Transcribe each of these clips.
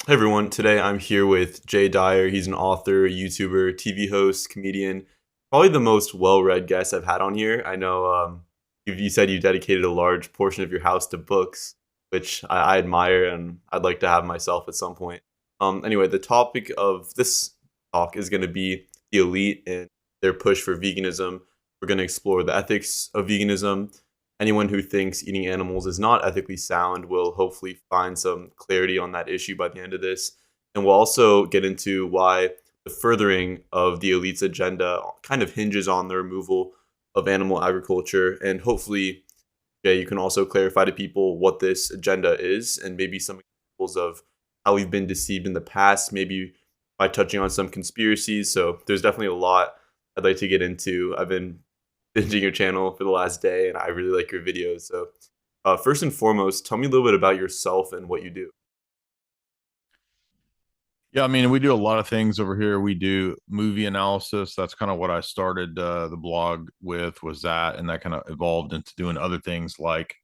Hey everyone, today I'm here with Dyer. He's an author, YouTuber, TV host, comedian, probably the most well-read guest I've had on here. I know you said you dedicated a large portion of your house to books, which I admire and I'd like to have myself at some point. Anyway, the topic of this talk is going to be the elite and their push for veganism. We're going to explore the ethics of veganism. Anyone who thinks eating animals is not ethically sound will hopefully find some clarity on that issue by the end of this. And we'll also get into why the furthering of the elite's agenda kind of hinges on the removal of animal agriculture. And hopefully, Jay, you can also clarify to people what this agenda is and maybe some examples of how we've been deceived in the past, maybe by touching on some conspiracies. So there's definitely a lot I'd like to get into. I've been binging your channel for the last day, and I really like your videos. So, first and foremost, tell me a little bit about yourself and what you do. Yeah, I mean, we do a lot of things over here. We do movie analysis. That's kind of what I started the blog with, was that, and that kind of evolved into doing other things like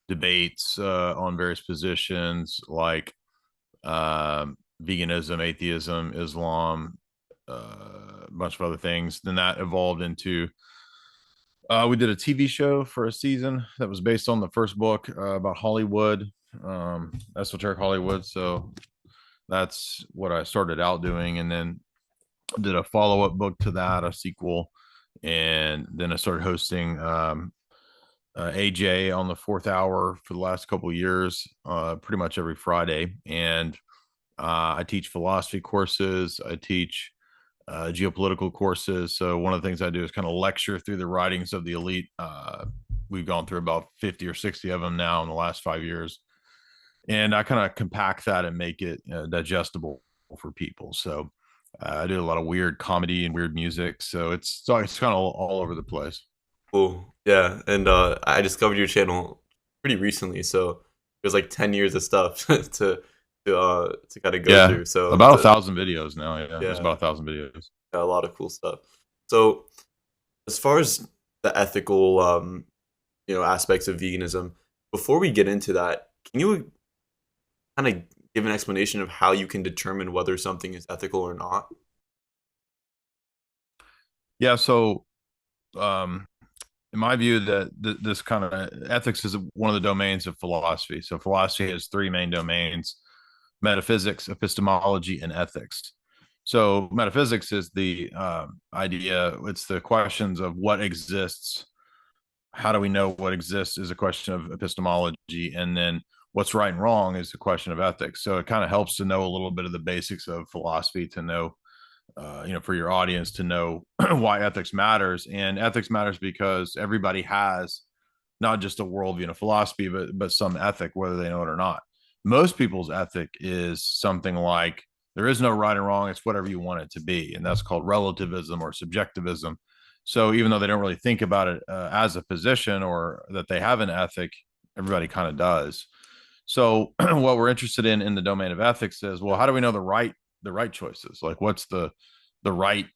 debates on various positions, like veganism, atheism, Islam, a bunch of other things. Then that evolved into we did a TV show for a season that was based on the first book about Hollywood, esoteric Hollywood. So that's what I started out doing, and then did a follow up book to that, a sequel, and then I started hosting AJ on the fourth hour for the last couple of years, pretty much every Friday, and I teach philosophy courses. I teach geopolitical courses. So one of the things I do is kind of lecture through the writings of the elite. We've gone through about 50 or 60 of them now in the last 5 years, and I kind of compact that and make it digestible for people. So I do a lot of weird comedy and weird music, so it's kind of all over the place. Cool. Yeah, and I discovered your channel pretty recently, so there's like 10 years of stuff to kind of go Yeah, through. So about 1,000 videos now. Yeah, there's yeah, about 1,000 videos. a lot of cool stuff. So as far as the ethical aspects of veganism, before we get into that, can you kind of give an explanation of how you can determine whether something is ethical or not? Yeah, so um, in my view, that this kind of ethics is one of the domains of philosophy. So philosophy has three main domains: metaphysics, epistemology, and ethics. So metaphysics is the idea; it's the questions of what exists. How do we know what exists is a question of epistemology, and then what's right and wrong is a question of ethics. So it kind of helps to know a little bit of the basics of philosophy, to know for your audience to know why ethics matters. And ethics matters because everybody has not just a worldview and a philosophy, but some ethic, whether they know it or not. Most people's ethic is something like there is no right and wrong; it's whatever you want it to be, and that's called relativism or subjectivism. So even though they don't really think about it as a position or that they have an ethic, everybody kind of does. So what we're interested in the domain of ethics is, well, how do we know the right choices? Like, what's the right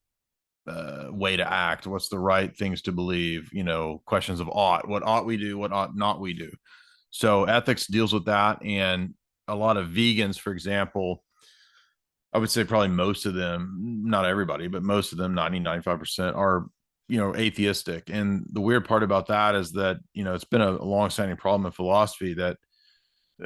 way to act? What's the right things to believe? Questions of ought. What ought we do? What ought not we do? So ethics deals with that, and a lot of vegans, for example, I would say probably most of them, not everybody, but most of them, 90-95% are atheistic. And the weird part about that is that it's been a long-standing problem in philosophy that,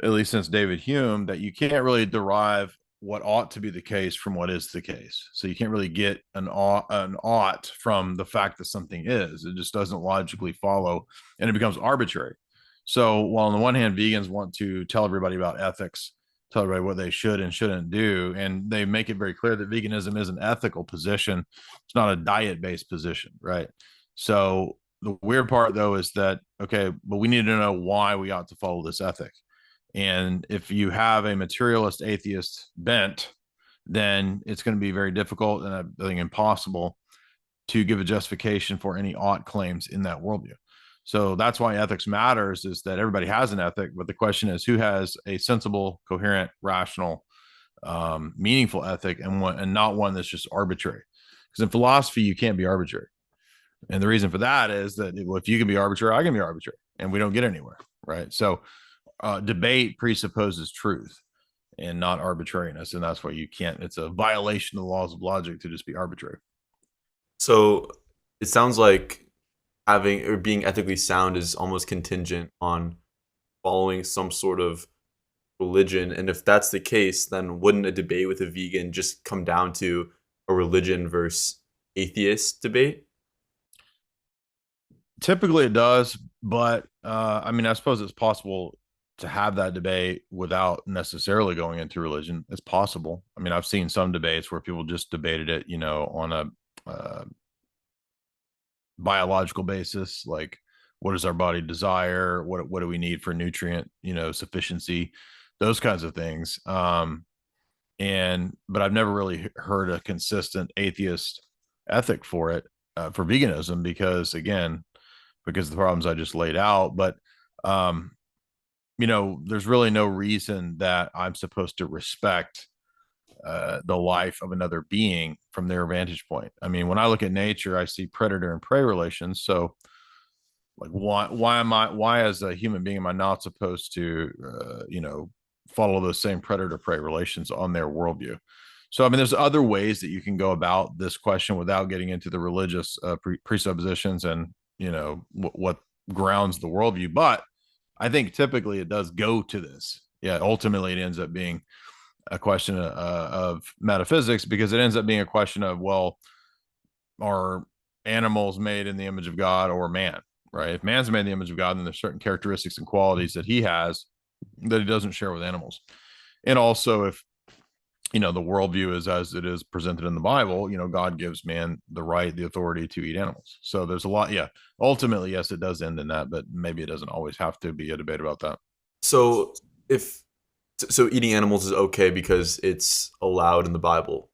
at least since David Hume, that you can't really derive what ought to be the case from what is the case. So you can't really get an ought from the fact that something is. It just doesn't logically follow, and it becomes arbitrary. So while on the one hand, vegans want to tell everybody about ethics, tell everybody what they should and shouldn't do, and they make it very clear that veganism is an ethical position. It's not a diet-based position, right? So the weird part, though, is that, okay, but we need to know why we ought to follow this ethic. And if you have a materialist atheist bent, then it's going to be very difficult, and I think impossible, to give a justification for any ought claims in that worldview. So that's why ethics matters, is that everybody has an ethic, but the question is who has a sensible, coherent, rational, meaningful ethic, and not one that's just arbitrary. Because in philosophy, you can't be arbitrary. And the reason for that is that, well, if you can be arbitrary, I can be arbitrary, and we don't get anywhere, right? So debate presupposes truth. and not arbitrariness. And that's why you can't, it's a violation of the laws of logic to just be arbitrary. So it sounds like having or being ethically sound is almost contingent on following some sort of religion. And if that's the case, then wouldn't a debate with a vegan just come down to a religion versus atheist debate? Typically it does, but I mean, I suppose it's possible to have that debate without necessarily going into religion. It's possible. I mean, I've seen some debates where people just debated it, on a uh, biological basis, like what does our body desire, what do we need for nutrient sufficiency, those kinds of things. And but I've never really heard a consistent atheist ethic for it, for veganism, because of the problems I just laid out. But um there's really no reason that I'm supposed to respect the life of another being from their vantage point. I mean, when I look at nature, I see predator and prey relations. So, like, why as a human being am I not supposed to, follow those same predator prey relations on their worldview? So, I mean, there's other ways that you can go about this question without getting into the religious presuppositions and what grounds the worldview. But I think typically it does go to this. Yeah, ultimately it ends up being a question of metaphysics, because it ends up being a question of, well, are animals made in the image of God or man? Right? If man's made in the image of God, then there's certain characteristics and qualities that he has that he doesn't share with animals. And also, if the worldview is as it is presented in the Bible, God gives man the right, the authority to eat animals. So there's a lot. Yeah, ultimately, yes, it does end in that, but maybe it doesn't always have to be a debate about that. So if so eating animals is okay because it's allowed in the Bible.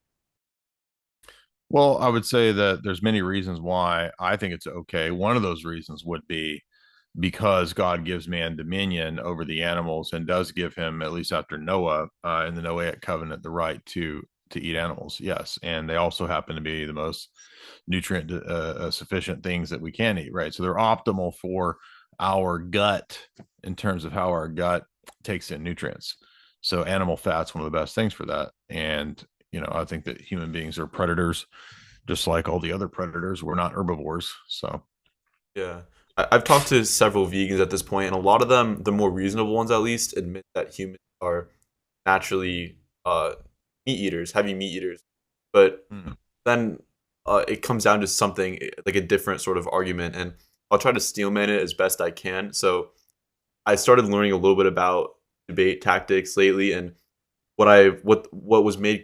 Well, I would say that there's many reasons why I think it's okay. One of those reasons would be because God gives man dominion over the animals and does give him, at least after Noah, in the Noahic covenant, the right to eat animals. Yes, and they also happen to be the most nutrient sufficient things that we can eat. Right, so they're optimal for our gut in terms of how our gut takes in nutrients. So animal fat's one of the best things for that. And I think that human beings are predators, just like all the other predators. We're not herbivores, so. Yeah. I've talked to several vegans at this point, and a lot of them, the more reasonable ones at least, admit that humans are naturally meat eaters, heavy meat eaters. But Mm. then it comes down to something like a different sort of argument, and I'll try to steelman it as best I can. So I started learning a little bit about debate tactics lately, and what was made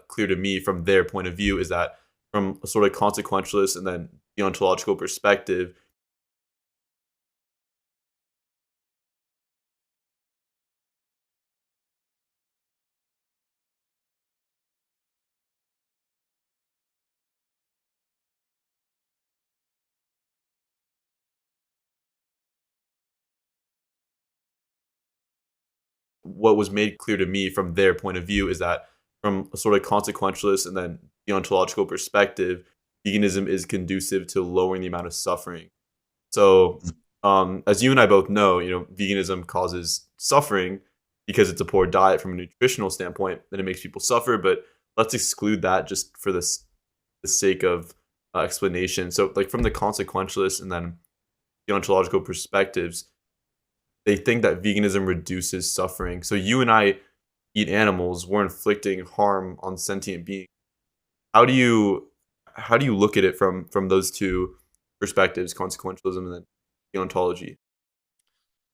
clear to me from their point of view is that from a sort of consequentialist and then deontological perspective, what was made clear to me from their point of view is that from a sort of consequentialist and then deontological perspective, veganism is conducive to lowering the amount of suffering. So, as you and I both know, veganism causes suffering because it's a poor diet from a nutritional standpoint, and it makes people suffer. But let's exclude that just for the sake of explanation. So, like from the consequentialist and then deontological perspectives, they think that veganism reduces suffering. So you and I eat animals, we're inflicting harm on sentient beings. How do you look at it from those two perspectives, consequentialism and then deontology?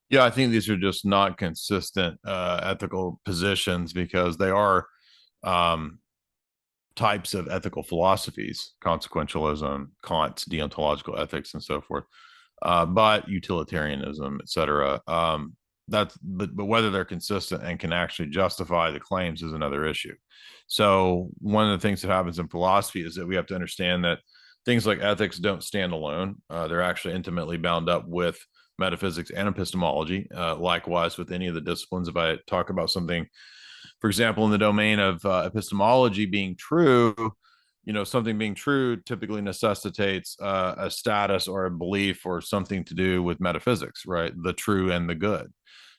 Yeah, I think these are just not consistent ethical positions, because they are um, types of ethical philosophies: consequentialism, Kant's deontological ethics, and so forth. But utilitarianism, etc. But whether they're consistent and can actually justify the claims is another issue. So one of the things that happens in philosophy is that we have to understand that things like ethics don't stand alone. They're actually intimately bound up with metaphysics and epistemology. Likewise, with any of the disciplines, if I talk about something, for example, in the domain of epistemology being true, something being true typically necessitates a status or a belief or something to do with metaphysics, right? The true and the good.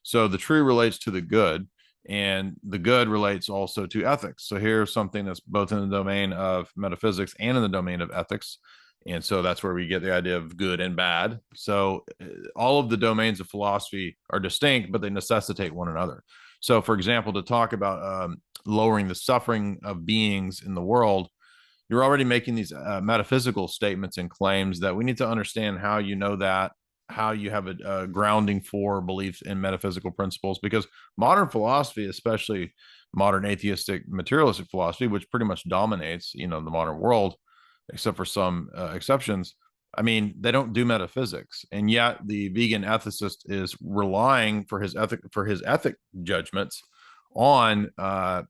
So the true relates to the good, And the good relates also to ethics. So here's something that's both in the domain of metaphysics and in the domain of ethics. And so that's where we get the idea of good and bad. So all of the domains of philosophy are distinct, but they necessitate one another. So, for example, to talk about lowering the suffering of beings in the world, you're already making these metaphysical statements and claims that we need to understand how you know that, how you have a grounding for beliefs in metaphysical principles, because modern philosophy, especially modern atheistic materialistic philosophy, which pretty much dominates, the modern world, except for some exceptions. I mean, they don't do metaphysics, and yet the vegan ethicist is relying for his ethic judgments on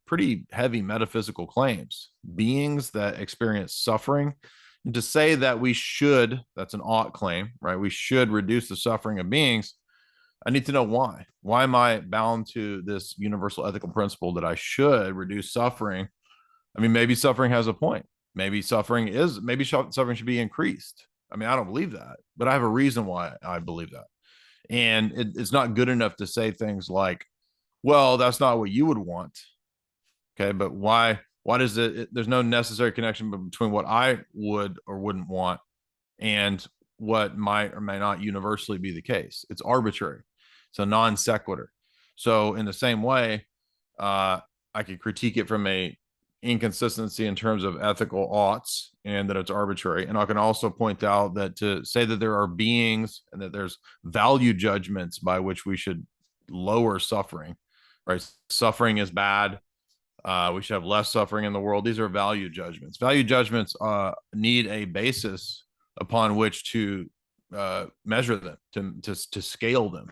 pretty heavy metaphysical claims, beings that experience suffering. And to say that we should, that's an ought claim, right? We should reduce the suffering of beings. I need to know why. Why am I bound to this universal ethical principle that I should reduce suffering? I mean, maybe suffering has a point. Maybe suffering should be increased. I mean, I don't believe that, but I have a reason why I believe that. And it's not good enough to say things like, well, that's not what you would want. Okay, but why does there's no necessary connection between what I would or wouldn't want and what might or may not universally be the case. It's arbitrary. It's a non sequitur. So in the same way, I could critique it from a inconsistency in terms of ethical oughts and that it's arbitrary. And I can also point out that to say that there are beings and that there's value judgments by which we should lower suffering, right? Suffering is bad. We should have less suffering in the world. These are value judgments. Value judgments need a basis upon which to measure them, to scale them,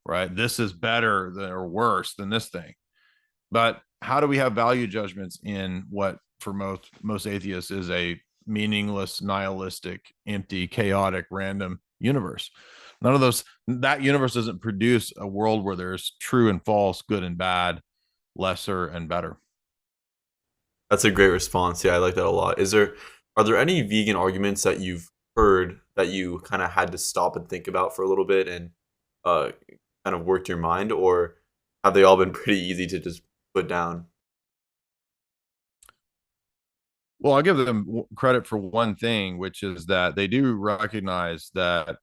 right? This is better than or worse than this thing. But how do we have value judgments in what for most atheists is a meaningless, nihilistic, empty, chaotic, random universe? None of those, that universe doesn't produce a world where there's true and false, good and bad, lesser and better. That's a great response. Yeah, I like that a lot. Are there any vegan arguments that you've heard that you kind of had to stop and think about for a little bit and uh, kind of worked your mind, or have they all been pretty easy to just put down? Well, I'll give them credit for one thing, which is that they do recognize that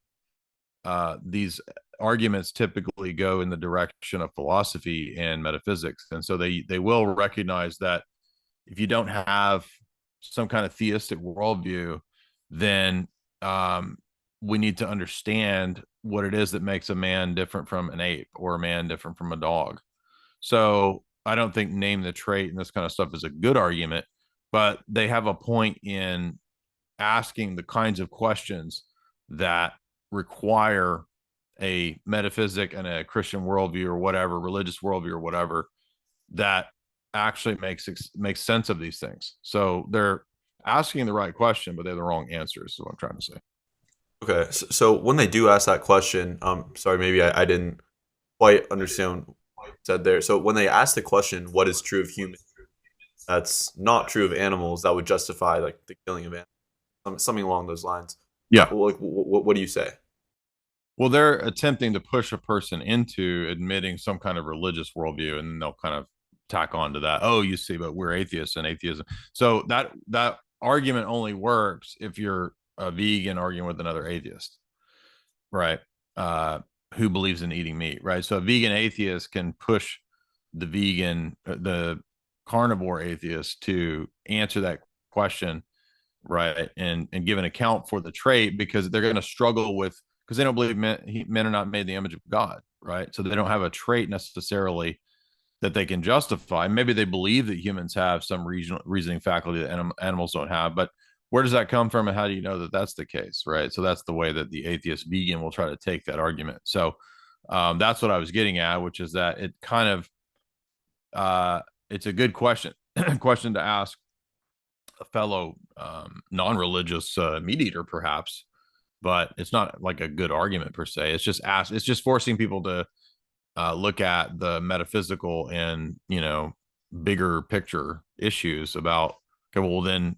these arguments typically go in the direction of philosophy and metaphysics, and so they will recognize that if you don't have some kind of theistic worldview, then we need to understand what it is that makes a man different from an ape or a man different from a dog. So I don't think name the trait and this kind of stuff is a good argument, but they have a point in asking the kinds of questions that require a metaphysic and a Christian worldview or whatever, religious worldview or whatever, that actually makes sense of these things. So they're asking the right question, but they're the wrong answers. Is what I'm trying to say. Okay, so when they do ask that question, sorry, maybe I didn't quite understand what you said there. So when they ask the question, what is true of humans, that's not true of animals, that would justify like the killing of animals, something along those lines. Yeah. Like, what do you say? Well, they're attempting to push a person into admitting some kind of religious worldview, and they'll kind of tack on to that. Oh, you see, but we're atheists and atheism. So that argument only works if you're a vegan arguing with another atheist, right? Who believes in eating meat, right? So a vegan atheist can push the carnivore atheist to answer that question, right, and give an account for the trait, because they're going to struggle with, because they don't believe men are not made in the image of God, right? So they don't have a trait necessarily that they can justify. Maybe they believe that humans have some reasoning faculty that animals don't have, but where does that come from, and how do you know that that's the case, right? So that's the way that the atheist vegan will try to take that argument. So that's what I was getting at, which is that it kind of it's a good question question to ask a fellow non-religious meat eater, perhaps, but it's not like a good argument per se. It's just forcing people to look at the metaphysical and bigger picture issues about, okay, well then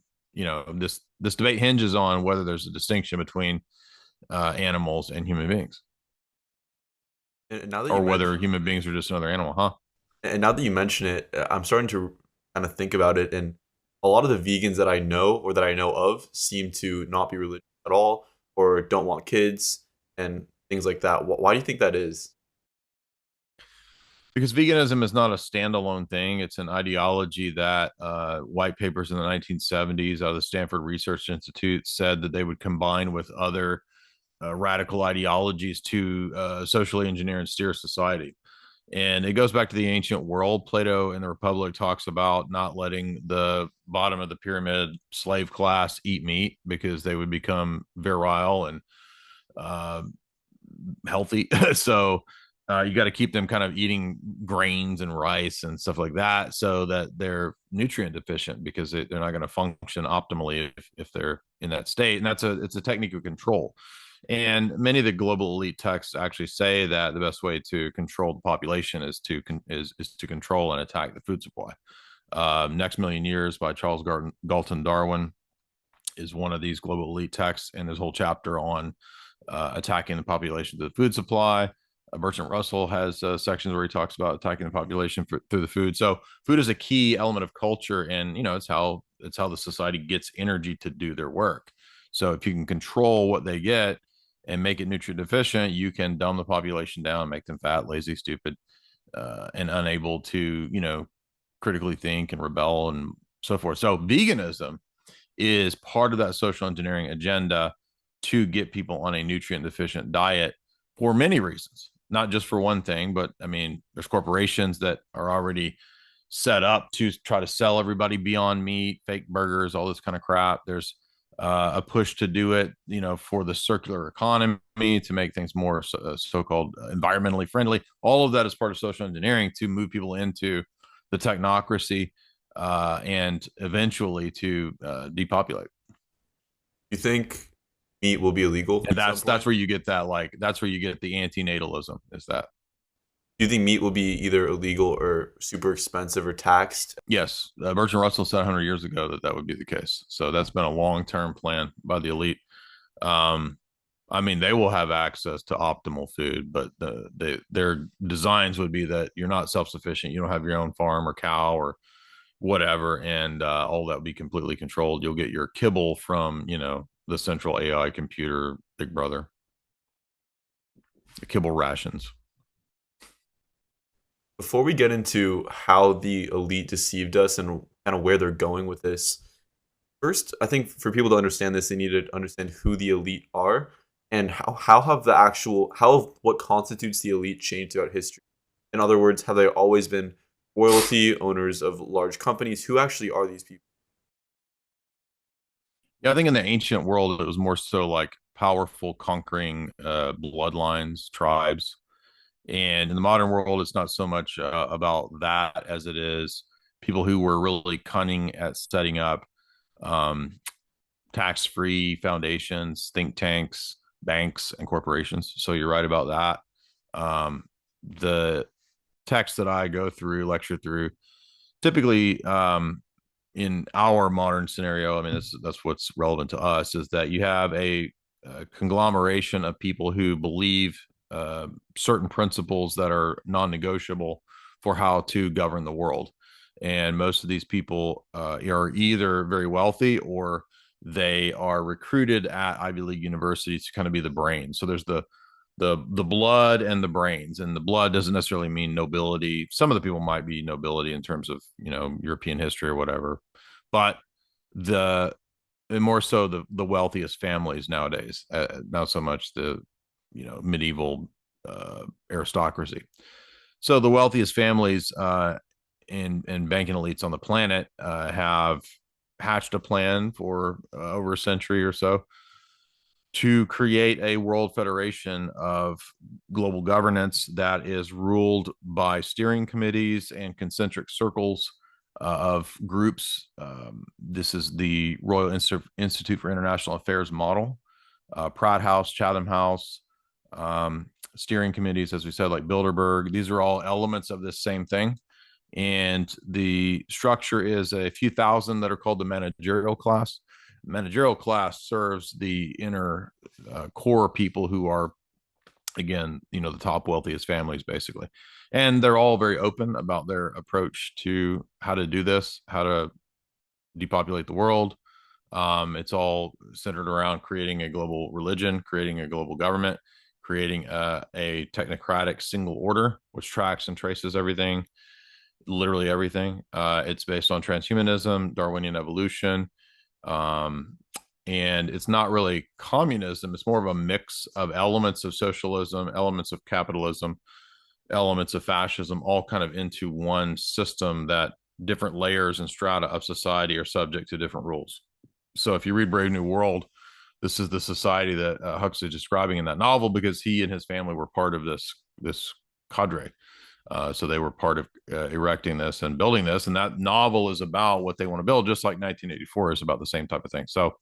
this debate hinges on whether there's a distinction between animals and human beings, And now that you or whether mentioned, human beings are just another animal, huh? And now that you mention it, I'm starting to kind of think about it. And a lot of the vegans that I know or that I know of seem to not be religious at all or don't want kids and things like that. Why do you think that is? Because veganism is not a standalone thing. It's an ideology that white papers in the 1970s out of the Stanford Research Institute said that they would combine with other radical ideologies to socially engineer and steer society. And it goes back to the ancient world. Plato in the Republic talks about not letting the bottom of the pyramid slave class eat meat because they would become virile and uh, healthy. So you got to keep them kind of eating grains and rice and stuff like that so that they're nutrient deficient because they're not going to function optimally if they're in that state. And it's a technique of control. And many of the global elite texts actually say that the best way to control the population is to control and attack the food supply. Next Million Years by Charles Galton Darwin is one of these global elite texts, and his whole chapter on attacking the population through the food supply. Bertrand Russell has sections where he talks about attacking the population through the food. So food is a key element of culture, and it's how the society gets energy to do their work. So if you can control what they get and make it nutrient deficient, you can dumb the population down, make them fat, lazy, stupid, and unable to critically think and rebel and so forth. So veganism is part of that social engineering agenda to get people on a nutrient deficient diet for many reasons, not just for one thing, but I mean, there's corporations that are already set up to try to sell everybody Beyond Meat, fake burgers, all this kind of crap. There's a push to do it, for the circular economy to make things more so-called environmentally friendly. All of that is part of social engineering to move people into the technocracy and eventually to depopulate. You think meat will be illegal And at some that's point? where you get that that's where you get the antinatalism is that. Do you think meat will be either illegal or super expensive or taxed? Yes, Bertrand Russell said 100 years ago that that would be the case. So that's been a long-term plan by the elite. Um, I mean, they will have access to optimal food, but their designs would be that you're not self-sufficient. You don't have your own farm or cow or whatever, and all that would be completely controlled. You'll get your kibble from the central AI computer, Big Brother, the kibble rations. Before we get into how the elite deceived us and kind of where they're going with this, first, I think for people to understand this, they need to understand who the elite are and how have the actual how what constitutes the elite changed throughout history. In other words, have they always been royalty, owners of large companies? Who actually are these people? Yeah, I think in the ancient world it was more so like powerful conquering bloodlines, tribes. And in the modern world, it's not so much about that as it is people who were really cunning at setting up um, tax-free foundations, think tanks, banks, and corporations. So you're right about that. The text that I go through, lecture through, typically in our modern scenario, I mean, that's what's relevant to us, is that you have a conglomeration of people who believe certain principles that are non-negotiable for how to govern the world. And most of these people are either very wealthy or they are recruited at Ivy League universities to kind of be the brain. So there's the blood and the brains, and the blood doesn't necessarily mean nobility. Some of the people might be nobility in terms of European history or whatever, but the and more so the wealthiest families nowadays, not so much the medieval aristocracy. So the wealthiest families and banking elites on the planet have hatched a plan for over a century or so to create a world federation of global governance that is ruled by steering committees and concentric circles of groups. This is the Royal Institute for International Affairs model, Pratt House, Chatham House, steering committees, as we said, like Bilderberg. These are all elements of this same thing. And the structure is a few thousand that are called the managerial class. Managerial class serves the inner core people who are again, the top wealthiest families basically. And they're all very open about their approach to how to do this, how to depopulate the world. It's all centered around creating a global religion, creating a global government, creating a technocratic single order, which tracks and traces everything, literally everything. It's based on transhumanism, Darwinian evolution, um, and it's not really communism. It's more of a mix of elements of socialism, elements of capitalism, elements of fascism, all kind of into one system that different layers and strata of society are subject to different rules. So if you read Brave New World, this is the society that Huxley is describing in that novel, because he and his family were part of this cadre. So they were part of erecting this and building this, and that novel is about what they want to build, just like 1984 is about the same type of thing. So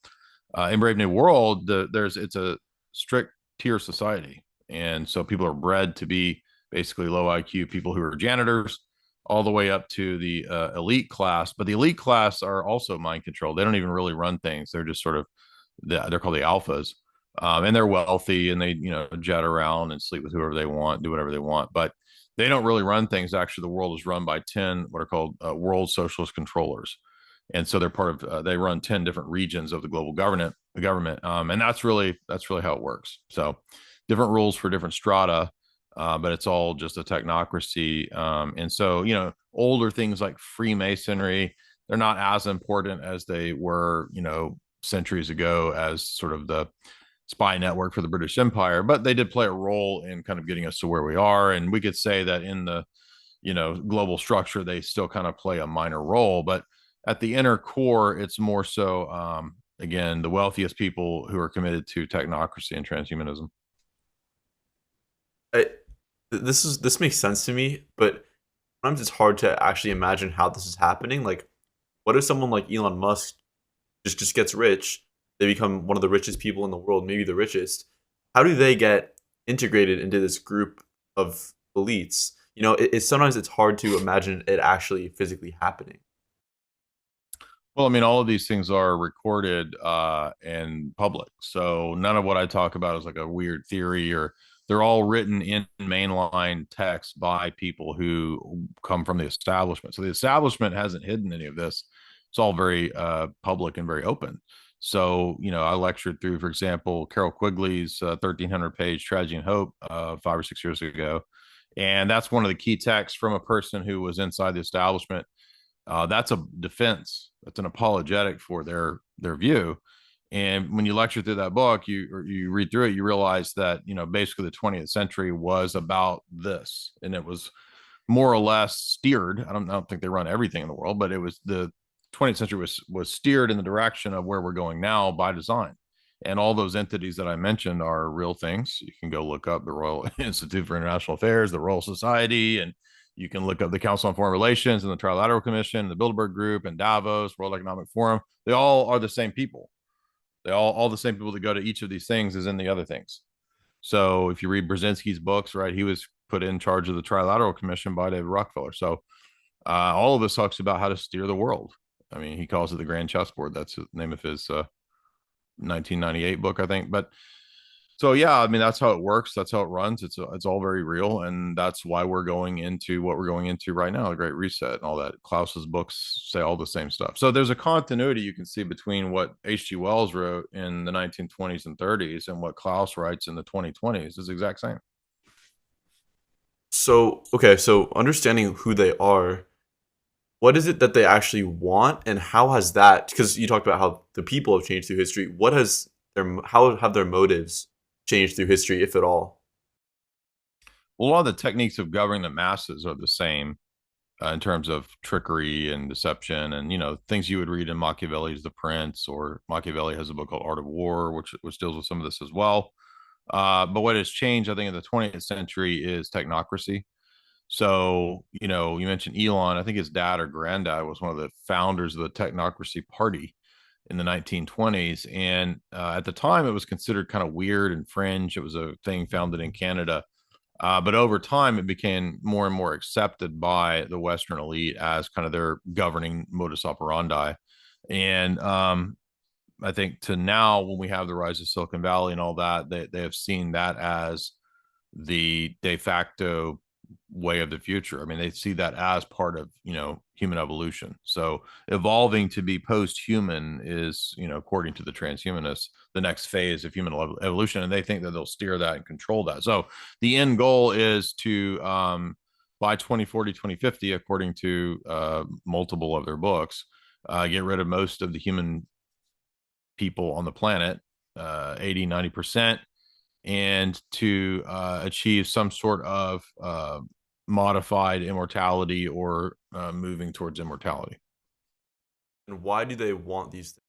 in Brave New World, it's a strict tier society, and so people are bred to be basically low IQ people who are janitors, all the way up to the elite class. But the elite class are also mind controlled. They don't even really run things. They're just sort of they're called the alphas, and they're wealthy and they jet around and sleep with whoever they want, do whatever they want, but they don't really run things. Actually, the world is run by 10 what are called world socialist controllers, and so they're part of they run 10 different regions of the global government, and that's really how it works. So different rules for different strata, but it's all just a technocracy. And so older things like Freemasonry, they're not as important as they were centuries ago as sort of the spy network for the British Empire, but they did play a role in kind of getting us to where we are. And we could say that in the global structure they still kind of play a minor role, but at the inner core it's more so again the wealthiest people who are committed to technocracy and transhumanism. I, this makes sense to me, but sometimes it's hard to actually imagine how this is happening. Like, what if someone like Elon Musk just gets rich? They become one of the richest people in the world, maybe the richest. How do they get integrated into this group of elites? Sometimes it's hard to imagine it actually physically happening. Well, I mean, all of these things are recorded and public. So none of what I talk about is like a weird theory, or they're all written in mainline text by people who come from the establishment. So the establishment hasn't hidden any of this. It's all very public and very open. So, I lectured through, for example, Carol Quigley's 1,300-page Tragedy and Hope 5 or 6 years ago. And that's one of the key texts from a person who was inside the establishment. That's a defense. That's an apologetic for their view. And when you lecture through that book, you read through it, you realize that basically the 20th century was about this, and it was more or less steered. I don't think they run everything in the world, but it was the 20th century was steered in the direction of where we're going now by design. And all those entities that I mentioned are real things. You can go look up the Royal Institute for International Affairs, the Royal Society, and you can look up the Council on Foreign Relations and the Trilateral Commission, the Bilderberg Group, and Davos, World Economic Forum. They all are the same people. They all the same people that go to each of these things as in the other things. So if you read Brzezinski's books, right, he was put in charge of the Trilateral Commission by David Rockefeller. So all of this talks about how to steer the world. I mean, he calls it the Grand Chessboard. That's the name of his 1998 book, I think. But so yeah, I mean that's how it works. That's how it runs. It's all very real, and that's why we're going into what we're going into right now, the Great Reset and all that. Klaus's books say all the same stuff. So there's a continuity you can see between what H.G. Wells wrote in the 1920s and 30s and what Klaus writes in the 2020s is the exact same. So, okay, so understanding who they are, what is it that they actually want, and how has that? Because you talked about how the people have changed through history. How have their motives changed through history, if at all? Well, a lot of the techniques of governing the masses are the same in terms of trickery and deception, and things you would read in Machiavelli's The Prince, or Machiavelli has a book called Art of War, which deals with some of this as well. But what has changed, I think, in the 20th century is technocracy. So, you mentioned Elon. I think his dad or granddad was one of the founders of the technocracy party in the 1920s. And at the time, it was considered kind of weird and fringe. It was a thing founded in Canada. But over time, it became more and more accepted by the Western elite as kind of their governing modus operandi. And I think to now, when we have the rise of Silicon Valley and all that, they have seen that as the de facto way of the future. I mean, they see that as part of, human evolution. So evolving to be post-human is, according to the transhumanists, the next phase of human evolution. And they think that they'll steer that and control that. So the end goal is to, by 2040, 2050, according to multiple of their books, get rid of most of the human people on the planet, 80, 90%, and to achieve some sort of modified immortality or moving towards immortality. And why do they want these things?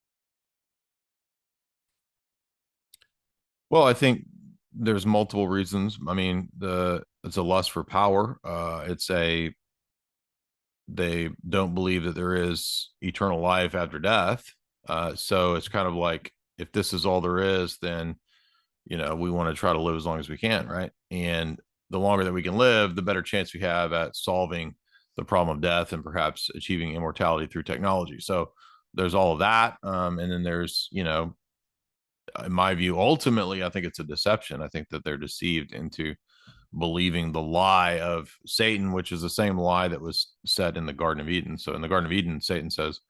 Well, I think there's multiple reasons. I mean, it's a lust for power. They don't believe that there is eternal life after death. So it's kind of like, if this is all there is, then we want to try to live as long as we can, right? And the longer that we can live, the better chance we have at solving the problem of death and perhaps achieving immortality through technology. So there's all of that. And then there's, in my view, ultimately, I think it's a deception. I think that they're deceived into believing the lie of Satan, which is the same lie that was said in the Garden of Eden. So in the Garden of Eden, Satan says,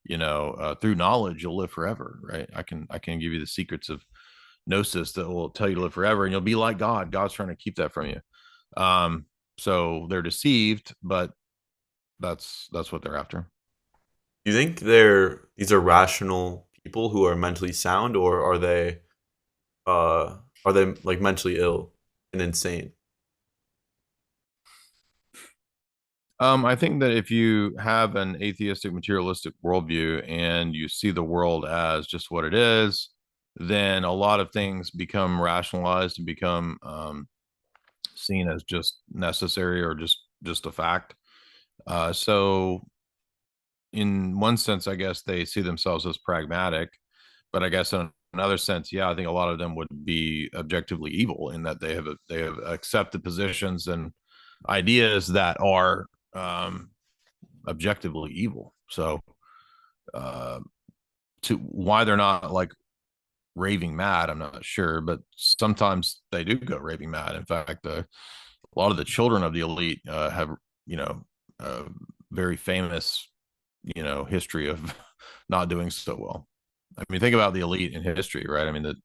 through knowledge, you'll live forever, right? I can give you the secrets of gnosis that will tell you to live forever, and you'll be like God. God's trying to keep that from you. So they're deceived, but that's what they're after. Do you think these are rational people who are mentally sound, or are they like mentally ill and insane? I think that if you have an atheistic materialistic worldview and you see the world as just what it is, then a lot of things become rationalized and become seen as just necessary or just a fact. So in one sense, I guess they see themselves as pragmatic, but I guess in another sense, yeah, I think a lot of them would be objectively evil in that they have accepted positions and ideas that are objectively evil. So uh, to why they're not like raving mad, I'm not sure, but sometimes they do go raving mad. In fact, a lot of the children of the elite have, you know, a very famous, history of not doing so well. I mean, think about the elite in history, right? I mean, the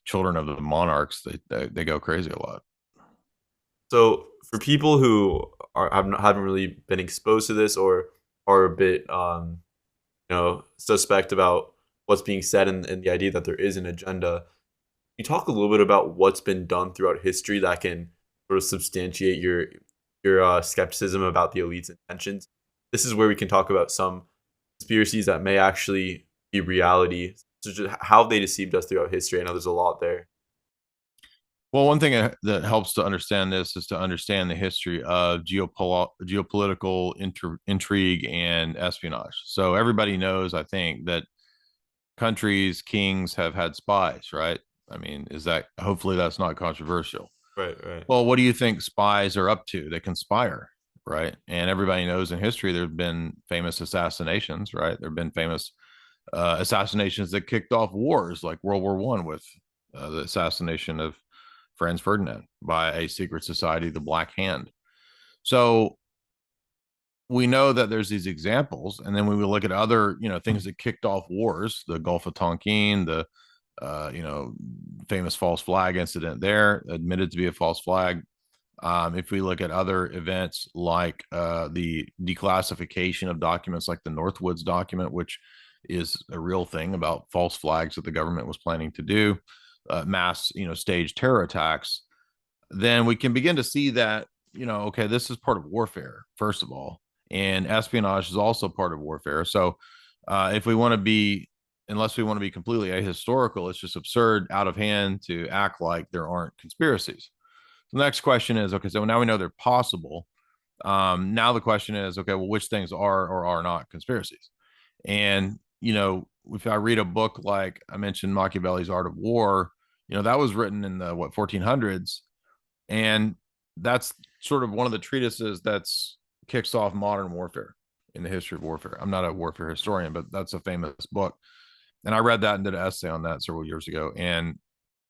children of the monarchs, they go crazy a lot. So for people who haven't really been exposed to this, or are a bit suspect about what's being said, and the idea that there is an agenda, you talk a little bit about what's been done throughout history that can sort of substantiate your skepticism about the elite's intentions. This is where we can talk about some conspiracies that may actually be reality. So just how they deceived us throughout history. I know there's a lot there. Well, one thing that helps to understand this is to understand the history of geopolitical intrigue and espionage. So everybody knows, I think, that countries, kings have had spies, right? I mean, hopefully that's not controversial. Right, right. Well, what do you think spies are up to? They conspire, right? And everybody knows in history there have been famous assassinations, right? There have been famous assassinations that kicked off wars, like World War One with the assassination of Franz Ferdinand by a secret society, the Black Hand. So we know that there's these examples, and then when we look at other, things that kicked off wars, the Gulf of Tonkin, the famous false flag incident there, admitted to be a false flag. If we look at other events like the declassification of documents like the Northwoods document, which is a real thing about false flags that the government was planning to do, mass, staged terror attacks, then we can begin to see that, okay, this is part of warfare, first of all. And espionage is also part of warfare. So if we want to be, unless we want to be completely ahistorical, it's just absurd, out of hand to act like there aren't conspiracies. The next question is, okay, so now we know they're possible. Now the question is, okay, well, which things are or are not conspiracies? And, if I read a book like I mentioned, Machiavelli's Art of War, that was written in the 1400s, and that's sort of one of the treatises that's kicks off modern warfare in the history of warfare. I'm not a warfare historian, but that's a famous book, and I read that and did an essay on that several years ago. And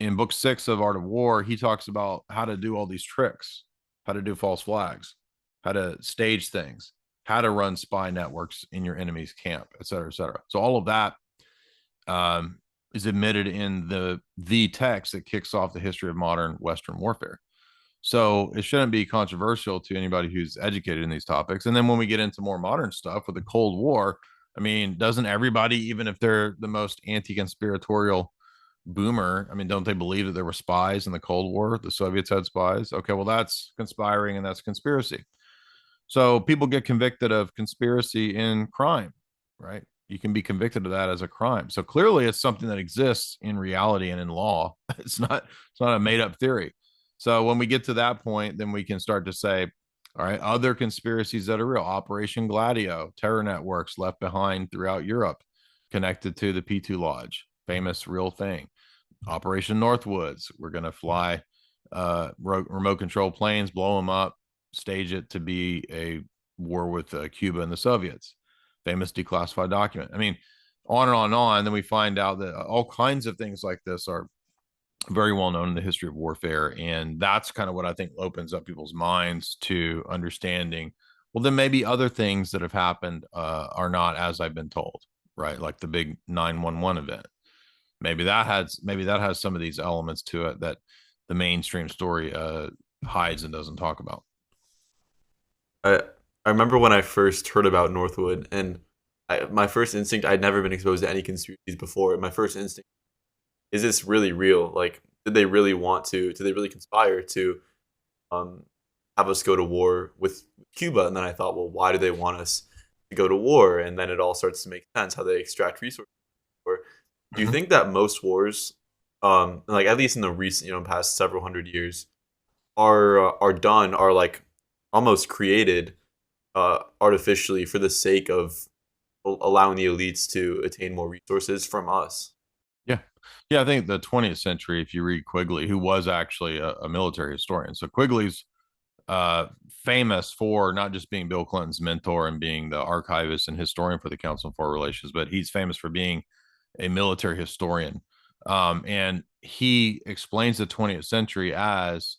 in book 6 of Art of War, he talks about how to do all these tricks, how to do false flags, how to stage things, how to run spy networks in your enemy's camp, et cetera, et cetera. So all of that um, is admitted in the text that kicks off the history of modern Western warfare. So it shouldn't be controversial to anybody who's educated in these topics. And then when we get into more modern stuff with the Cold War, I mean, doesn't everybody, even if they're the most anti-conspiratorial boomer, I mean, don't they believe that there were spies in the Cold War? The Soviets had spies. Okay, well, that's conspiring and that's conspiracy. So people get convicted of conspiracy in crime, right? You can be convicted of that as a crime. So clearly it's something that exists in reality and in law. It's not a made up theory. So when we get to that point, then we can start to say, all right, other conspiracies that are real, Operation Gladio, terror networks left behind throughout Europe, connected to the P2 Lodge, famous real thing. Operation Northwoods, we're going to fly remote control planes, blow them up, stage it to be a war with Cuba and the Soviets. Famous declassified document. I mean, on and on and on. Then we find out that all kinds of things like this are very well known in the history of warfare. And that's kind of what I think opens up people's minds to understanding, well, then maybe other things that have happened are not as I've been told, right? Like the big 911 event. Maybe that has some of these elements to it that the mainstream story hides and doesn't talk about. I I remember when I first heard about Northwood, and my first instinct, I'd never been exposed to any conspiracies before. My first instinct, is this really real? Like, did they really want to? Did they really conspire to um, have us go to war with Cuba? And then I thought, well, why do they want us to go to war? And then it all starts to make sense how they extract resources. Or do you Mm-hmm. think that most wars, like at least in the recent, past several hundred years, are like almost created artificially for the sake of allowing the elites to attain more resources from us? Yeah. Yeah. I think the 20th century, if you read Quigley, who was actually a military historian. So Quigley's famous for not just being Bill Clinton's mentor and being the archivist and historian for the Council on Foreign Relations, but he's famous for being a military historian. And he explains the 20th century as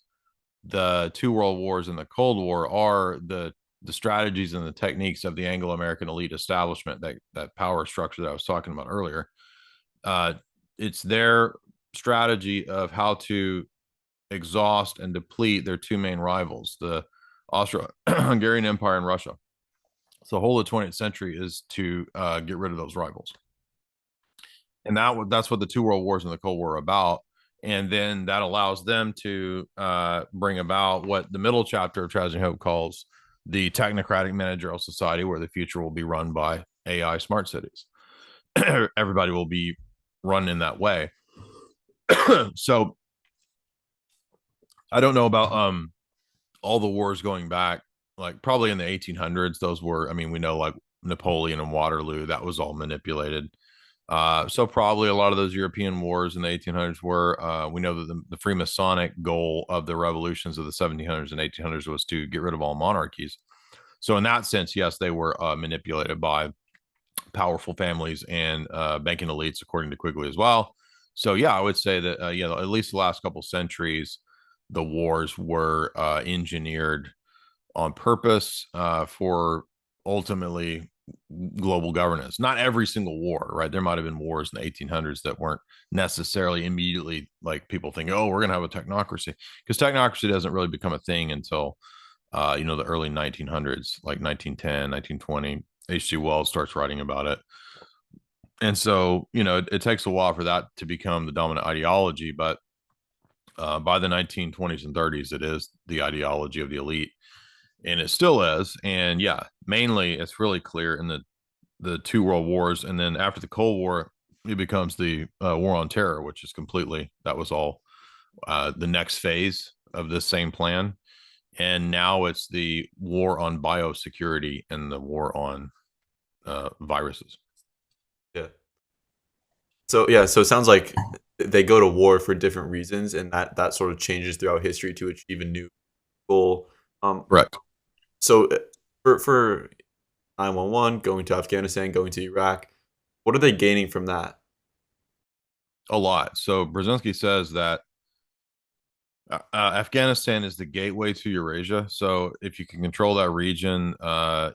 the two world wars and the Cold War are the strategies and the techniques of the Anglo-American elite establishment, that power structure that I was talking about earlier. Uh, it's their strategy of how to exhaust and deplete their two main rivals, the Austro-Hungarian Empire and Russia. So the whole of the 20th century is to get rid of those rivals, and that's what the two world wars and the Cold War are about. And then that allows them to bring about what the middle chapter of Tragedy and Hope calls the technocratic managerial society, where the future will be run by AI smart cities. Everybody will be run in that way. So I don't know about all the wars going back, like probably in the 1800s. Those were, I mean, we know like Napoleon and Waterloo, that was all manipulated. So probably a lot of those European wars in the 1800s were. We know that the Freemasonic goal of the revolutions of the 1700s and 1800s was to get rid of all monarchies. So in that sense, yes, they were manipulated by powerful families and banking elites, according to Quigley as well. So yeah, I would say that at least the last couple centuries, the wars were engineered on purpose for ultimately global governance. Not every single war, right? There might have been wars in the 1800s that weren't necessarily immediately like people think, oh, we're going to have a technocracy, because technocracy doesn't really become a thing until the early 1900s, like 1910, 1920. H.G. Wells starts writing about it. And so, it takes a while for that to become the dominant ideology. But by the 1920s and 30s, it is the ideology of the elite. And it still is. And yeah, mainly it's really clear in the two world wars. And then after the Cold War, it becomes the war on terror, which is that was all the next phase of this same plan. And now it's the war on biosecurity and the war on viruses. Yeah. So yeah, so it sounds like they go to war for different reasons, and that sort of changes throughout history to achieve a new goal. Um, Correct. so for 911, going to Afghanistan, going to Iraq, what are they gaining from that? A lot. So Brzezinski says that Afghanistan is the gateway to Eurasia. So if you can control that region,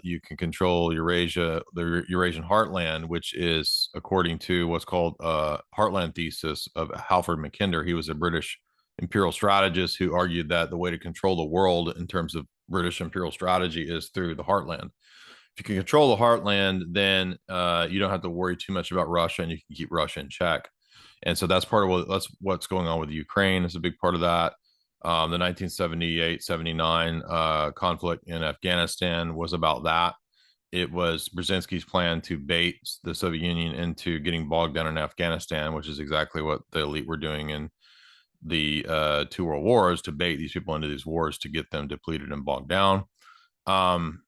you can control Eurasia, the Eurasian heartland, which is according to what's called heartland thesis of Halford Mackinder. He was a British imperial strategist who argued that the way to control the world in terms of British imperial strategy is through the heartland. If you can control the heartland, then you don't have to worry too much about Russia, and you can keep Russia in check. And so that's part of what's going on with Ukraine is a big part of that. The 1978-79 conflict in Afghanistan was about that. It was Brzezinski's plan to bait the Soviet Union into getting bogged down in Afghanistan, which is exactly what the elite were doing in the two world wars, to bait these people into these wars to get them depleted and bogged down. Um,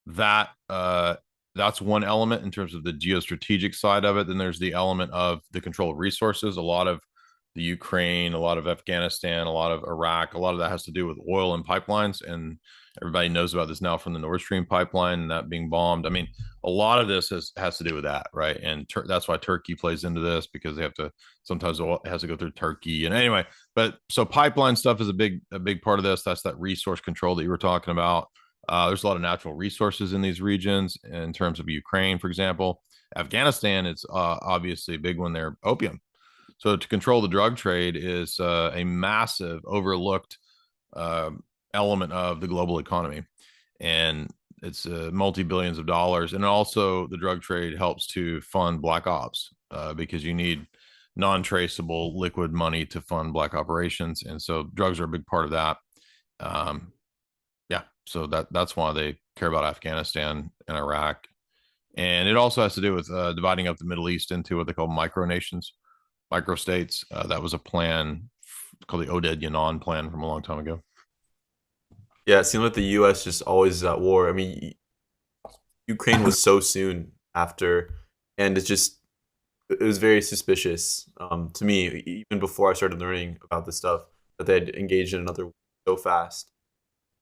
that that's one element in terms of the geostrategic side of it. Then there's the element of the control of resources. A lot of the Ukraine, a lot of Afghanistan, a lot of Iraq, a lot of that has to do with oil and pipelines. And everybody knows about this now from the Nord Stream pipeline and that being bombed. I mean, a lot of this has to do with that, right? And that's why Turkey plays into this, because they have to sometimes it has to go through Turkey. And anyway, but so pipeline stuff is a big part of this. That's that resource control that you were talking about. There's a lot of natural resources in these regions in terms of Ukraine, for example. Afghanistan, it's obviously a big one there, opium. So to control the drug trade is a massive overlooked uh, element of the global economy. And it's multi-billions of dollars. And also the drug trade helps to fund black ops because you need non-traceable liquid money to fund black operations. And so drugs are a big part of that. Um, yeah, so that's why they care about Afghanistan and Iraq, and it also has to do with dividing up the Middle East into what they call micronations, microstates. That was a plan called the Oded Yanan plan from a long time ago. Yeah, it seems like the U.S. just always is at war. I mean, Ukraine was so soon after, and it was very suspicious to me even before I started learning about this stuff that they had engaged in another war so fast.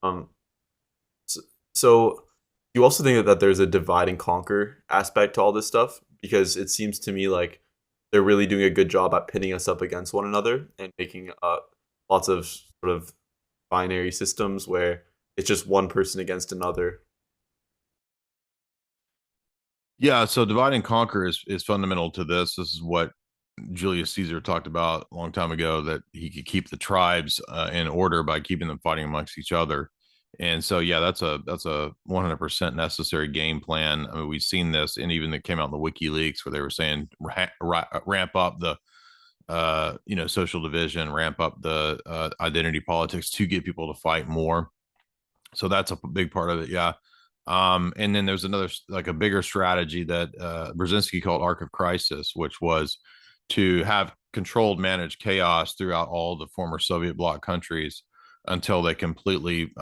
Um, so, so you also think that there's a divide and conquer aspect to all this stuff because it seems to me like they're really doing a good job at pitting us up against one another and making lots of sort of binary systems where it's just one person against another. Yeah, so divide and conquer is fundamental to this. This is what Julius Caesar talked about a long time ago, that he could keep the tribes in order by keeping them fighting amongst each other. And so, yeah, that's a 100% necessary game plan. I mean, we've seen this, and even it came out in the WikiLeaks where they were saying ramp up the social division, ramp up the identity politics to get people to fight more. So that's a big part of it. Yeah. And then there's another, like a bigger strategy that Brzezinski called Arc of Crisis, which was to have controlled managed chaos throughout all the former Soviet bloc countries until they completely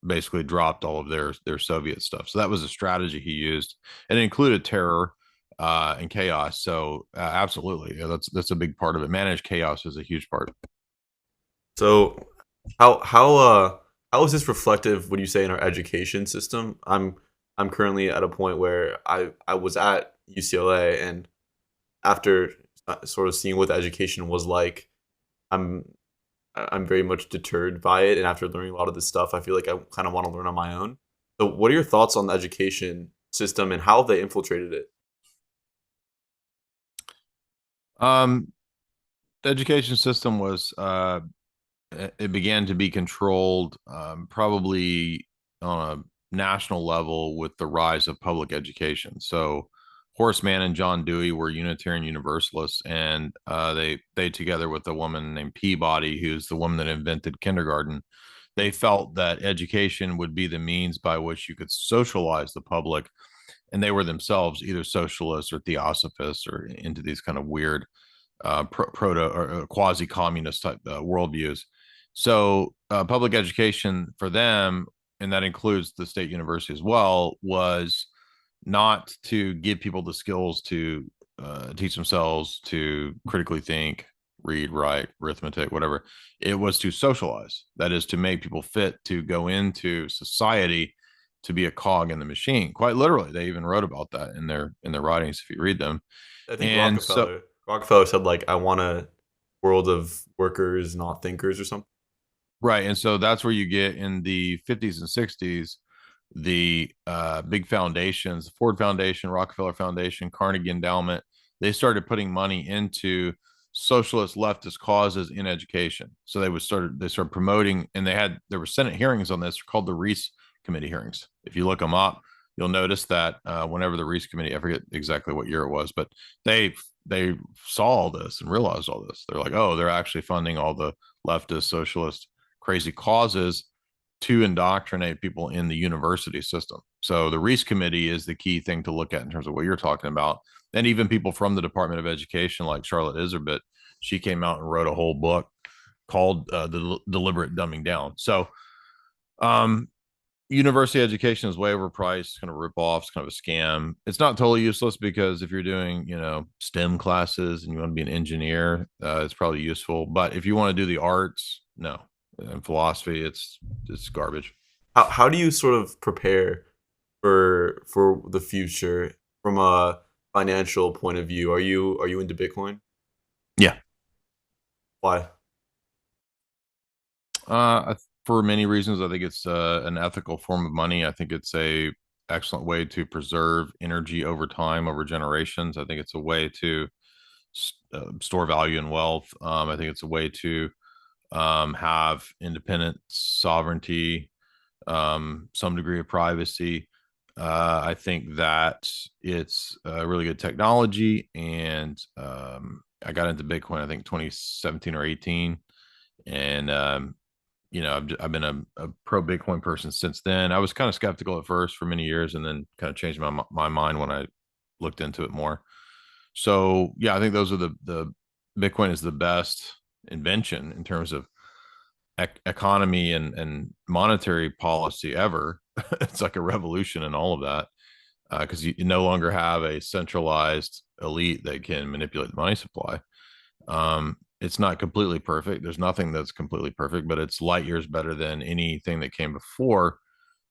basically dropped all of their Soviet stuff. So that was a strategy he used, and it included terror and chaos. So absolutely, yeah, that's a big part of it. Managed chaos is a huge part. So how is this reflective, would you say, in our education system? I'm currently at a point where I was at UCLA, and after sort of seeing what the education was like, I'm I'm very much deterred by it, and after learning a lot of this stuff, I feel like I kind of want to learn on my own. So what are your thoughts on the education system and how they infiltrated it? Um, the education system was it began to be controlled probably on a national level with the rise of public education. So Horace Mann and John Dewey were Unitarian Universalists, and they together with a woman named Peabody, who's the woman that invented kindergarten, they felt that education would be the means by which you could socialize the public, and they were themselves either socialists or theosophists or into these kind of weird proto or quasi communist type worldviews. So, public education for them, and that includes the state university as well, was not to give people the skills to teach themselves to critically think, read, write, arithmetic, whatever. It was to socialize. That is to make people fit to go into society, to be a cog in the machine. Quite literally, they even wrote about that in their writings if you read them. I think And so Rockefeller. Rockefeller said like, I want a world of workers, not thinkers, or something. Right. And so that's where you get in the 50s and 60s, the big foundations, Ford Foundation, Rockefeller Foundation, Carnegie Endowment, they started putting money into socialist leftist causes in education. So they started promoting, and there were Senate hearings on this called the Reese Committee hearings. If you look them up, you'll notice that whenever the Reese Committee, I forget exactly what year it was, but they saw all this and realized all this. They're like, oh, they're actually funding all the leftist, socialist, crazy causes to indoctrinate people in the university system. So the Reese Committee is the key thing to look at in terms of what you're talking about. And even people from the Department of Education, like Charlotte Iserbyt, she came out and wrote a whole book called The Deliberate Dumbing Down. So um, university education is way overpriced, kind of rip off, it's kind of a scam. It's not totally useless because if you're doing, STEM classes and you want to be an engineer, it's probably useful. But if you want to do the arts, no. And philosophy, it's garbage. How do you sort of prepare for the future from a financial point of view? Are you into Bitcoin? Yeah. Why? For many reasons, I think it's an ethical form of money. I think it's a excellent way to preserve energy over time, over generations. I think it's a way to store value and wealth. I think it's a way to have independent sovereignty, some degree of privacy. I think that it's a really good technology, and I got into Bitcoin, I think 2017 or 18, and I've been a pro Bitcoin person since then. I was kind of skeptical at first for many years, and then kind of changed my mind when I looked into it more. So yeah, I think those are the Bitcoin is the best invention in terms of economy and monetary policy ever. It's like a revolution in all of that because you no longer have a centralized elite that can manipulate the money supply. It's not completely perfect. There's nothing that's completely perfect, but it's light years better than anything that came before.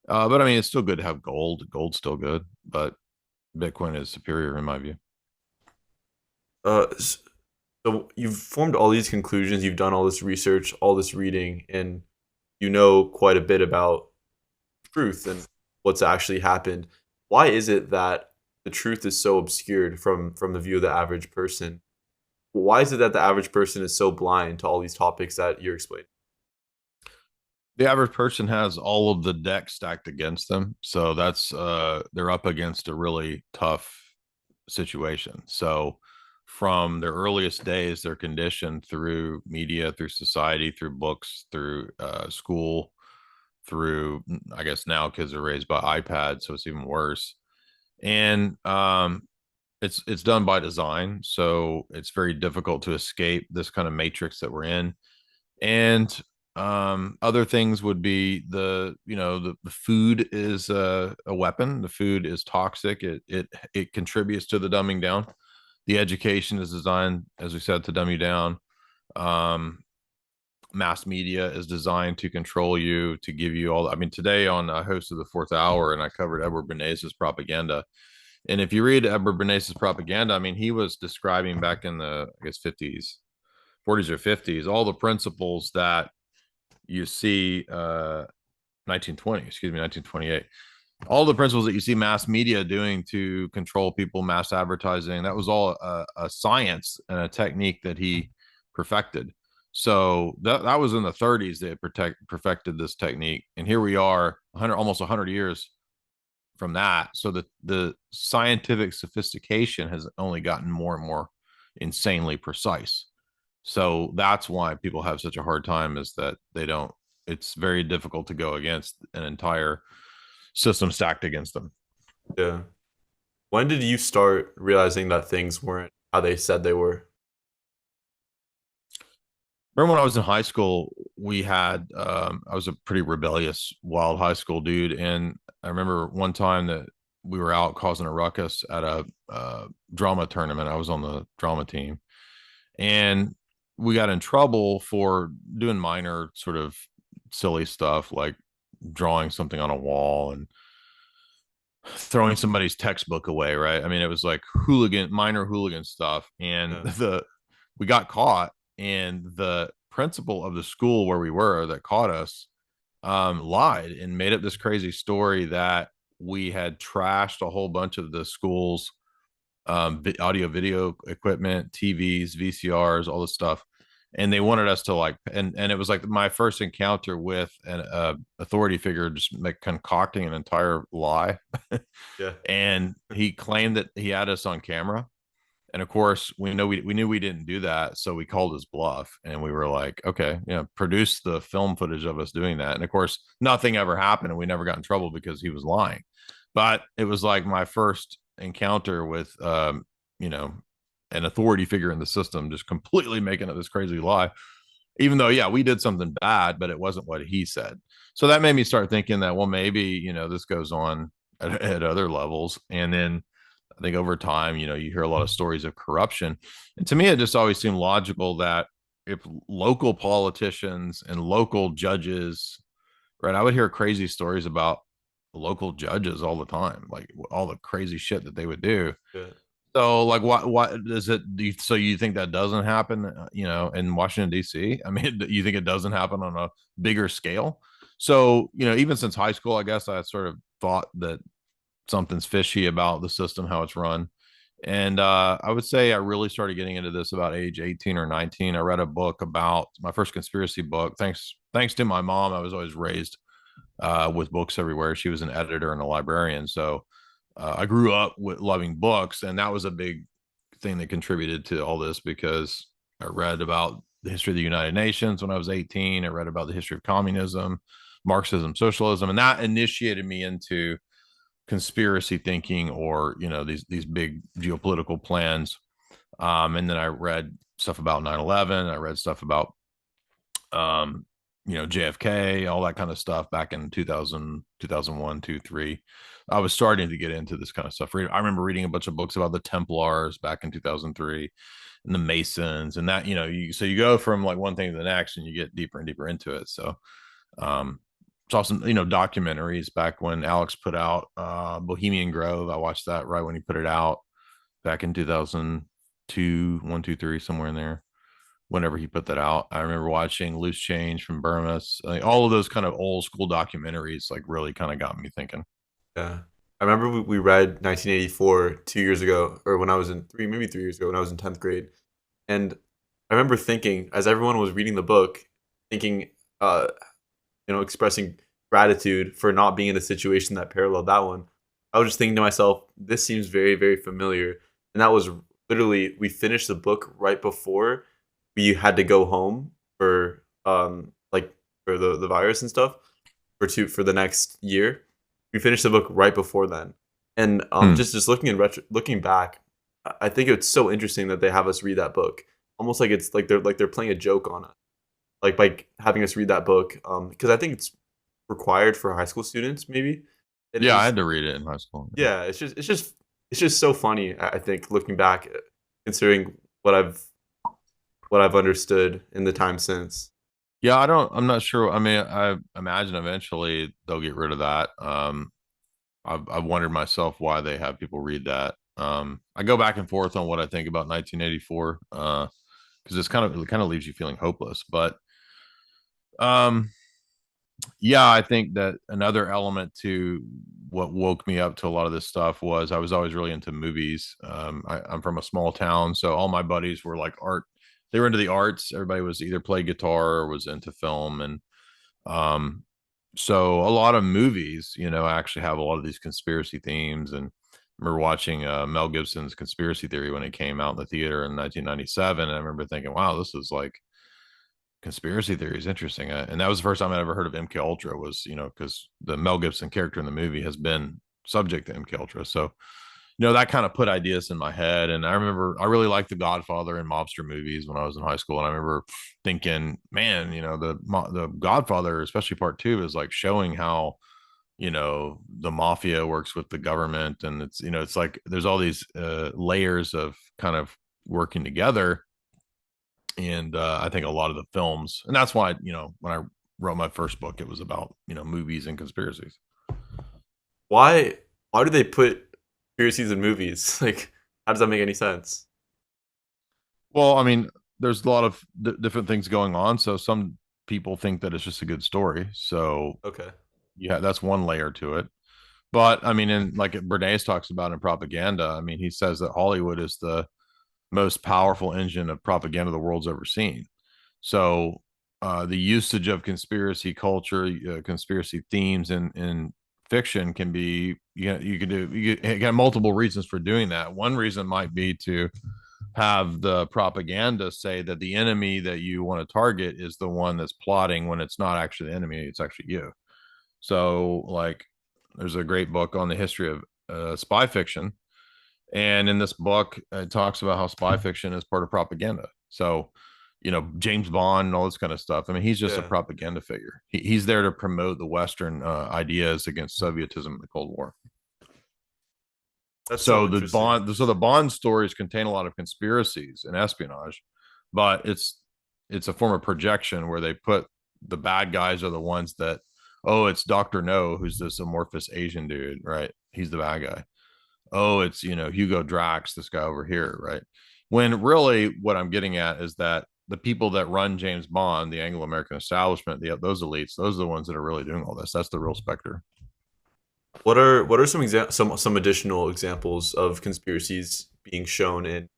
But I mean, it's still good to have gold. Gold's still good, but Bitcoin is superior in my view. Uh, s- so you've formed all these conclusions, you've done all this research, all this reading, and you know quite a bit about truth and what's actually happened. Why is it that the truth is so obscured from the view of the average person? Why is it that the average person is so blind to all these topics that you're explaining? The average person has all of the deck stacked against them, so that's they're up against a really tough situation. So from their earliest days, they're conditioned through media, through society, through books, through school, through I guess now kids are raised by iPads, so it's even worse. And it's done by design, so it's very difficult to escape this kind of matrix that we're in. And other things would be the food is a weapon. The food is toxic. It contributes to the dumbing down. The education is designed, as we said, to dumb you down. um Mass media is designed to control you, to give you all. I mean, today on I hosted the fourth hour and I covered Edward Bernays' propaganda. And if you read Edward Bernays' propaganda, I mean, he was describing back in the, I guess, 50s, 40s or 50s, all the principles that you see 1920, excuse me, 1928. All the principles that you see mass media doing to control people, mass advertising, that was all a science and a technique that he perfected. So that was in the 30s they perfected this technique, and here we are, almost 100 years from that. So the scientific sophistication has only gotten more and more insanely precise. So that's why people have such a hard time, is that they don't, it's very difficult to go against an entire system stacked against them. Yeah. When did you start realizing that things weren't how they said they were? Remember when I was in high school, we had I was a pretty rebellious, wild high school dude, and I remember one time that we were out causing a ruckus at a drama tournament. I was on the drama team, and we got in trouble for doing minor sort of silly stuff like drawing something on a wall, and throwing somebody's textbook away, right? I mean, it was like minor hooligan stuff, and Yeah. the we got caught, and the principal of the school where we were that caught us lied and made up this crazy story that we had trashed a whole bunch of the school's audio video equipment, TVs, VCRs, all this stuff. And they wanted us to like, and it was like my first encounter with an authority figure, just like concocting an entire lie. Yeah. And he claimed that he had us on camera. And of course, we knew we didn't do that, so we called his bluff, and we were like, okay, produce the film footage of us doing that. And of course, nothing ever happened, and we never got in trouble because he was lying. But it was like my first encounter with, you know, an authority figure in the system just completely making up this crazy lie. Even though, yeah, we did something bad, but it wasn't what he said. So that made me start thinking that, well, maybe this goes on at other levels, and then I think over time, you hear a lot of stories of corruption. And to me, it just always seemed logical that if local politicians and local judges, right, I would hear crazy stories about local judges all the time, like all the crazy shit that they would do. Yeah. So, like, what does it? So you think that doesn't happen, in Washington D.C.? I mean, you think it doesn't happen on a bigger scale? So, even since high school, I guess I sort of thought that something's fishy about the system, how it's run. And I would say I really started getting into this about age 18 or 19. I read a book about my first conspiracy book. Thanks to my mom, I was always raised with books everywhere. She was an editor and a librarian. So I grew up with loving books. And that was a big thing that contributed to all this because I read about the history of the United Nations when I was 18. I read about the history of communism, Marxism, socialism, and that initiated me into conspiracy thinking or these big geopolitical plans. And then I read stuff about 9/11. I read stuff about JFK, all that kind of stuff back in 2000, 2001, 2, 3. I was starting to get into this kind of stuff. I remember reading a bunch of books about the Templars back in 2003 and the Masons and that, so you go from like one thing to the next and you get deeper and deeper into it. So um, saw some, documentaries back when Alex put out Bohemian Grove. I watched that right when he put it out back in 2002, 1, 2, 3, somewhere in there. Whenever he put that out, I remember watching Loose Change from Burma. Like, all of those kind of old school documentaries, like really kind of got me thinking. Yeah. I remember we read 1984 2 years ago, or when I was in maybe 3 years ago, when I was in 10th grade. And I remember thinking, as everyone was reading the book, thinking, expressing gratitude for not being in a situation that paralleled that one. I was just thinking to myself, this seems very, very familiar. And that was literally, we finished the book right before we had to go home for for the virus and stuff for the next year. We finished the book right before then. And Hmm. just looking back, I think it's so interesting that they have us read that book. Almost like it's like they're playing a joke on us, like by having us read that book. Because I think it's required for high school students. Maybe it Yeah, I is. had to read it in high school. Yeah. Yeah, it's just so funny. I think looking back, considering what I've understood in the time since. Yeah, I'm not sure. I mean, I imagine eventually they'll get rid of that. I've wondered myself why they have people read that. I go back and forth on what I think about 1984, because it kind of leaves you feeling hopeless. But um, yeah, I think that another element to what woke me up to a lot of this stuff was I was always really into movies. I'm from a small town, so all my buddies were like art. They were into the arts. Everybody was either played guitar or was into film, and um, so a lot of movies, actually have a lot of these conspiracy themes. And I remember watching Mel Gibson's Conspiracy Theory when it came out in the theater in 1997, and I remember thinking, "Wow, this is like." Conspiracy theory is interesting, and that was the first time I ever heard of MK Ultra. Was because the Mel Gibson character in the movie has been subject to MK Ultra, so that kind of put ideas in my head. And I remember I really liked the Godfather and mobster movies when I was in high school, and I remember thinking, man, the Godfather, especially part two, is like showing how the mafia works with the government, and it's like there's all these layers of kind of working together. And I think a lot of the films, and that's why when I wrote my first book, it was about movies and conspiracies. Why? why do they put conspiracies in movies? Like, how does that make any sense? Well, I mean, there's a lot of different things going on. So some people think that it's just a good story. So Okay. yeah, that's one layer to it. But I mean, in like Bernays talks about in propaganda, I mean, he says that Hollywood is the most powerful engine of propaganda the world's ever seen. So the usage of conspiracy culture, conspiracy themes in fiction can be, you can do, you got multiple reasons for doing that. One reason might be to have the propaganda say that the enemy that you want to target is the one that's plotting when it's not actually the enemy, it's actually you. So, like, there's a great book on the history of spy fiction. And in this book, it talks about how spy fiction is part of propaganda. So, James Bond and all this kind of stuff. I mean, he's just a Yeah, propaganda figure. He's there to promote the Western ideas against Sovietism in the Cold War. that's so So interesting. the Bond stories contain a lot of conspiracies and espionage, but it's a form of projection where they put the bad guys are the ones that, oh, it's Doctor No, who's this amorphous Asian dude, right? He's the bad guy. Oh, it's Hugo Drax, this guy over here, right? When really what I'm getting at is that the people that run James Bond, the Anglo American establishment, those elites, those are the ones that are really doing all this. That's the real specter. What are some additional examples of conspiracies being shown in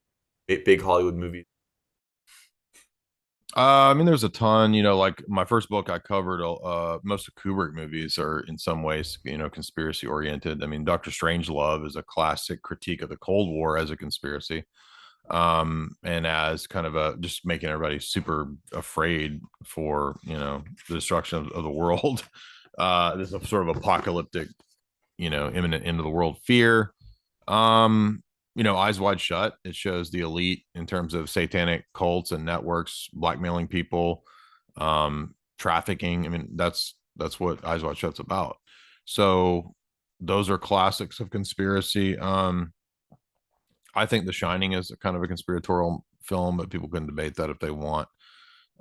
big Hollywood movies? I mean, there's a ton. Like my first book, I covered most of Kubrick movies are in some ways, conspiracy oriented. I mean, Doctor Strangelove is a classic critique of the Cold War as a conspiracy, and as kind of a just making everybody super afraid for the destruction of the world. This is a sort of apocalyptic, imminent end of the world fear. Eyes Wide Shut. It shows the elite in terms of satanic cults and networks blackmailing people, trafficking. I mean, that's what Eyes Wide Shut's about. So those are classics of conspiracy. I think The Shining is a kind of a conspiratorial film, but people can debate that if they want.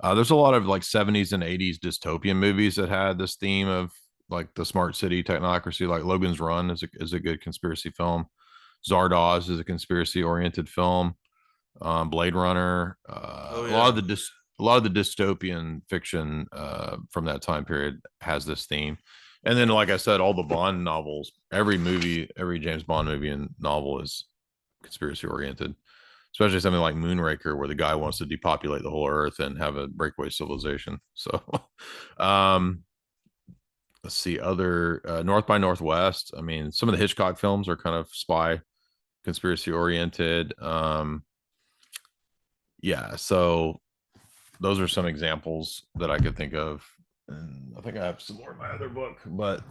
There's a lot of like 70s and 80s dystopian movies that had this theme of like the smart city technocracy, like Logan's Run is a good conspiracy film. Zardoz is a conspiracy oriented film. Blade Runner, Oh yeah. a lot of the dystopian fiction from that time period has this theme. And then, like I said, all the Bond novels, every James Bond movie and novel is conspiracy oriented, especially something like Moonraker, where the guy wants to depopulate the whole Earth and have a breakaway civilization. So, um, let's see, other North by Northwest. I mean, some of the Hitchcock films are kind of spy conspiracy oriented. Yeah, so those are some examples that I could think of. And I think I have some more in my other book, but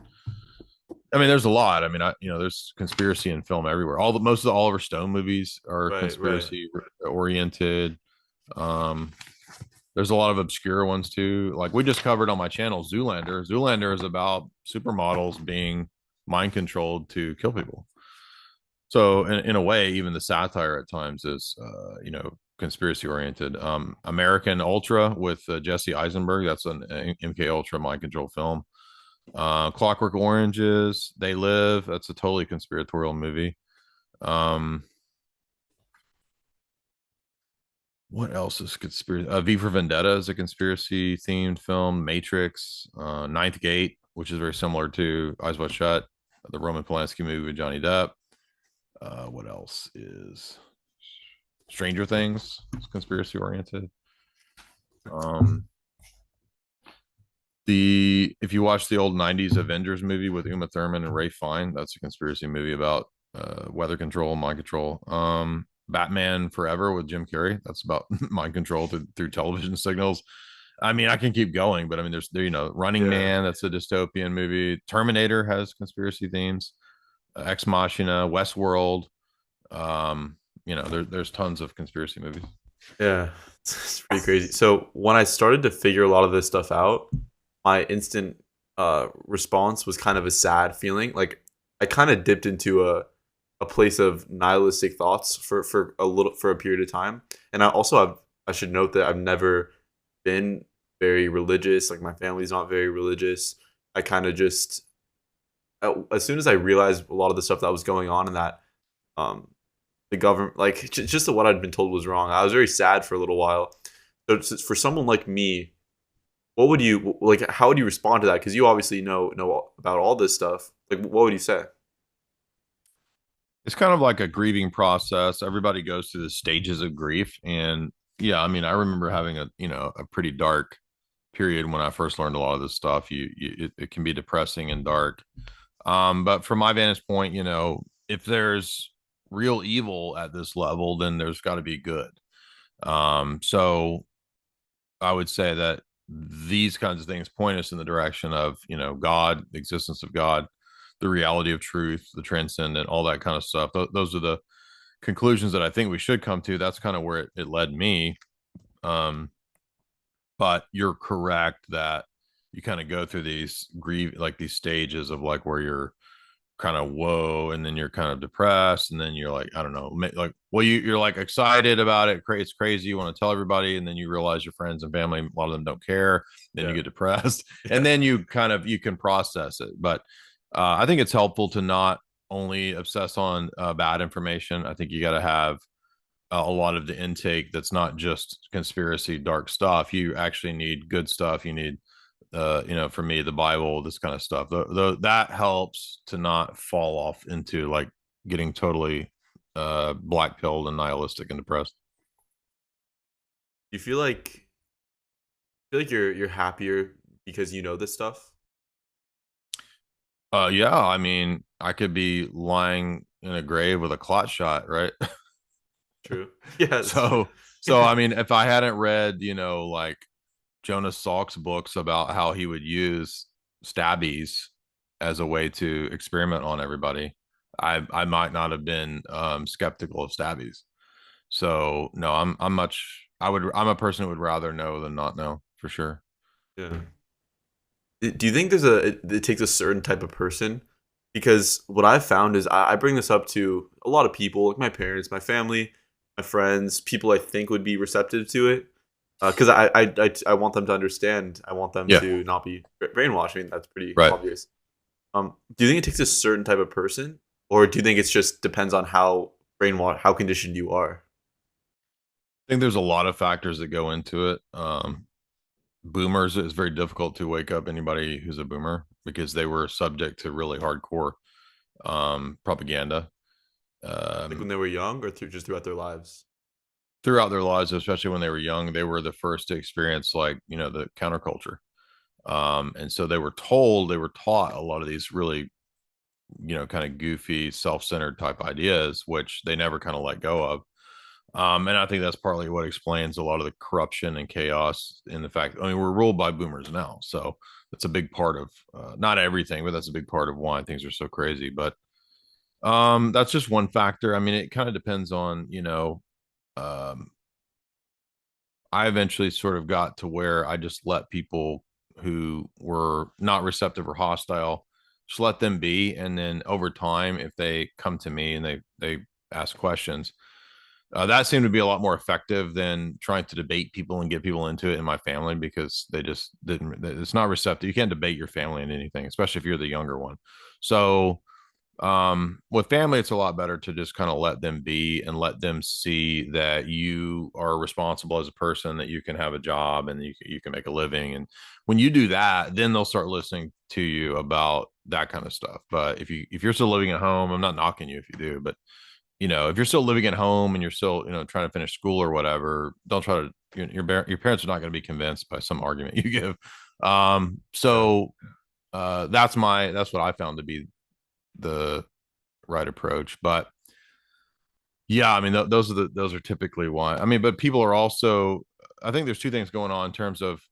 I mean, there's a lot. I mean, there's conspiracy in film everywhere. Most of the Oliver Stone movies are Right, right. conspiracy oriented. Um, there's a lot of obscure ones too. Like we just covered on my channel, Zoolander. Zoolander is about supermodels being mind controlled to kill people. So in a way, even the satire at times is, conspiracy oriented. American Ultra with Jesse Eisenberg. That's an MK Ultra mind control film. Clockwork Oranges, They Live. That's a totally conspiratorial movie. Um, what else is conspiracy? V for Vendetta is a conspiracy themed film. Matrix, Ninth Gate, which is very similar to Eyes Wide Shut, the Roman Polanski movie with Johnny Depp. What else is Stranger Things? It's conspiracy oriented. Um, the If you watch the old '90s Avengers movie with Uma Thurman and Ray Fine, that's a conspiracy movie about weather control, mind control. Batman Forever with Jim Carrey. That's about mind control through television signals. I mean, I can keep going, but I mean, there's Running Yeah. Man. That's a dystopian movie. Terminator has conspiracy themes. Ex Machina, Westworld. There's tons of conspiracy movies. Yeah. It's pretty crazy. So when I started to figure a lot of this stuff out, my instant response was kind of a sad feeling. Like I kind of dipped into a place of nihilistic thoughts for a period of time. And I should note that I've never been very religious. Like my family's not very religious. I kind of just as soon as I realized a lot of the stuff that was going on and that um, the government, like just what I'd been told was wrong, I was very sad for a little while. So for someone like me, what would you like? How would you respond to that? Because you obviously know about all this stuff. Like, what would you say? It's kind of like a grieving process. Everybody goes through the stages of grief. And yeah, I mean, I remember having a pretty dark period when I first learned a lot of this stuff. It can be depressing and dark. But from my vantage point, if there's real evil at this level, then there's got to be good. So I would say that these kinds of things point us in the direction of, God, the existence of God, the reality of truth, the transcendent, all that kind of stuff. Those are the conclusions that I think we should come to. That's kind of where it led me. Um, but you're correct that you kind of go through these like these stages of like where you're kind of whoa, and then you're kind of depressed, and then you're like, I don't know, like, well, you're like excited about it, it's crazy, you want to tell everybody, and then you realize your friends and family, a lot of them don't care, then you Yeah, get depressed, and yeah, then you can process it. But I think it's helpful to not only obsess on bad information. I think you got to have a lot of the intake that's not just conspiracy dark stuff. You actually need good stuff. You need for me, the Bible, this kind of stuff. That helps to not fall off into like getting totally black pilled and nihilistic and depressed. you feel like you're happier because you know this stuff. Yeah, I mean, I could be lying in a grave with a clot shot, right? True. Yeah, that's true. so, so I mean, if I hadn't read, like Jonas Salk's books about how he would use stabbies as a way to experiment on everybody, I might not have been skeptical of stabbies. So no, I'm a person who would rather know than not know for sure. Yeah. Do you think it takes a certain type of person? Because what I've found is I bring this up to a lot of people, like my parents, my family, my friends, people I think would be receptive to it. Because I want them to understand. I want them Yeah. to not be brainwashed. I mean, that's pretty Right. obvious. Do you think it takes a certain type of person, or do you think it's just depends on how how conditioned you are? I think there's a lot of factors that go into it. Boomers, it's very difficult to wake up anybody who's a boomer because they were subject to really hardcore propaganda. Like when Um, they were young, or just throughout their lives? Throughout their lives, especially when they were young, they were the first to experience like, the counterculture. And so they were taught a lot of these really, kind of goofy, self-centered type ideas, which they never kind of let go of. And I think that's partly what explains a lot of the corruption and chaos in the fact, I mean, we're ruled by boomers now. So that's a big part of, not everything, but that's a big part of why things are so crazy. But that's just one factor. I mean, it kind of depends on, um, I eventually sort of got to where I just let people who were not receptive or hostile, just let them be. And then over time, if they come to me and they ask questions, that seemed to be a lot more effective than trying to debate people and get people into it in my family, because they just didn't, it's not receptive. You can't debate your family in anything, especially if you're the younger one. So with family, it's a lot better to just kind of let them be and let them see that you are responsible as a person, that you can have a job and you can make a living. And when you do that, then they'll start listening to you about that kind of stuff. But if you're still living at home, I'm not knocking you if you do, but if you're still living at home and you're still, trying to finish school or whatever, don't try to, your parents are not going to be convinced by some argument you give. Yeah. So that's what I found to be the right approach. But yeah, I mean, those are typically why. I mean, but people are also, I think there's two things going on in terms of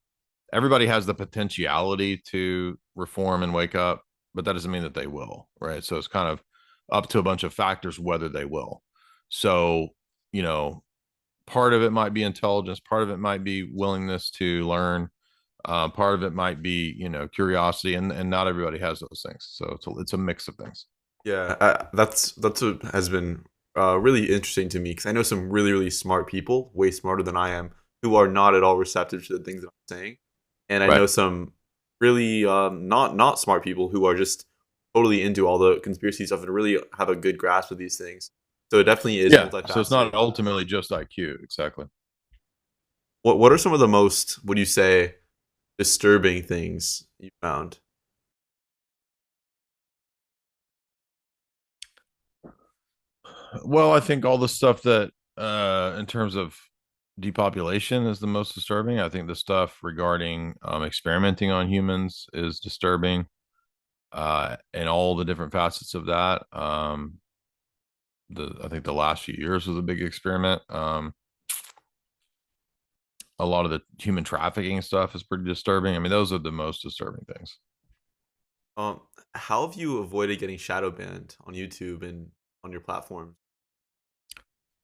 everybody has the potentiality to reform and wake up, but that doesn't mean that they will, right? So it's kind of up to a bunch of factors whether they will. So, you know, part of it might be intelligence, part of it might be willingness to learn, part of it might be, curiosity, and not everybody has those things. So it's a mix of things. Yeah, that's what has been really interesting to me because I know some really smart people, way smarter than I am, who are not at all receptive to the things that I'm saying, and I Right. know some really not smart people who are just totally into all the conspiracy stuff and really have a good grasp of these things. So it definitely is Yeah. So it's multifaceted. not ultimately just IQ. Exactly. What are some of the most, would you say, disturbing things you found? Well, I think all the stuff that, in terms of depopulation, is the most disturbing. I think the stuff regarding experimenting on humans is disturbing, and all the different facets of that. I think the last few years was a big experiment. A lot of the human trafficking stuff is pretty disturbing. I mean, those are the most disturbing things. Um, how have you avoided getting shadow banned on YouTube and on your platform?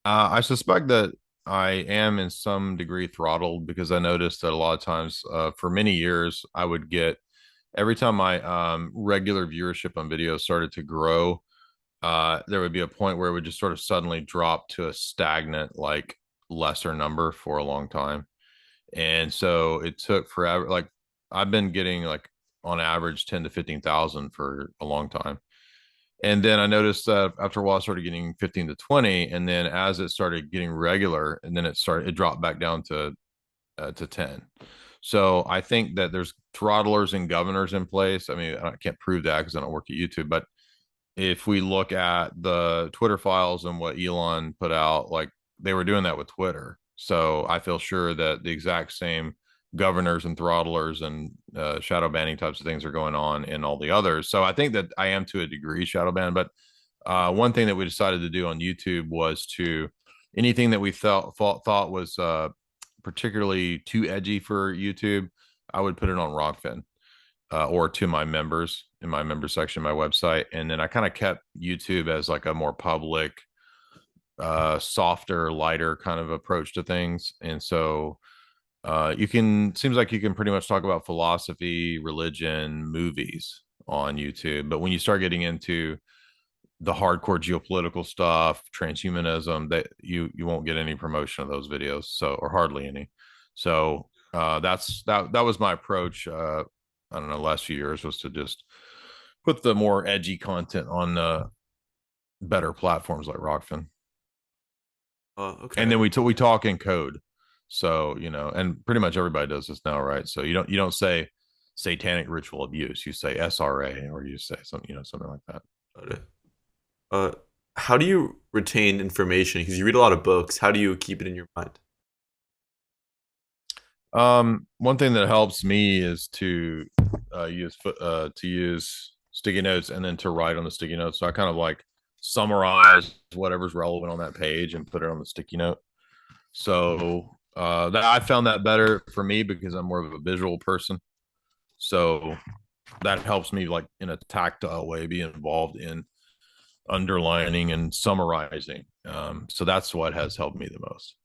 I suspect that I am in some degree throttled because I noticed that a lot of times, for many years, I would get every time my regular viewership on videos started to grow, there would be a point where it would just sort of suddenly drop to a stagnant, like lesser number for a long time. And so it took forever. Like I've been getting like on average 10 to 15,000 for a long time. And then I noticed that after a while, I started getting 15 to 20. And then as it started getting regular, and then it dropped back down to 10. So I think that there's throttlers and governors in place. I mean, I can't prove that because I don't work at YouTube, but if we look at the Twitter files and what Elon put out, like they were doing that with Twitter. So I feel sure that the exact same governors and throttlers and shadow banning types of things are going on in all the others. So I think that I am to a degree shadow banned. But one thing that we decided to do on YouTube was to anything that we thought was particularly too edgy for YouTube, I would put it on Rockfin, or to my members in my member section of my website. And then I kind of kept YouTube as like a more public, softer, lighter kind of approach to things. And so you can, seems like you can pretty much talk about philosophy, religion, movies on YouTube. But when you start getting into the hardcore geopolitical stuff, transhumanism, that you won't get any promotion of those videos, so, or hardly any. So that was my approach. I don't know, last few years was to just put the more edgy content on better platforms like Rockfin. And Okay. then we talk in code. So, and pretty much everybody does this now, right? So you don't say satanic ritual abuse, you say SRA, or you say something like that. Got it. Uh, how do you retain information? Because you read a lot of books. How do you keep it in your mind? One thing that helps me is to use sticky notes and then to write on the sticky notes. So I kind of like summarize whatever's relevant on that page and put it on the sticky note. So that I found that better for me because I'm more of a visual person. So that helps me like in a tactile way be involved in underlining and summarizing. So that's what has helped me the most.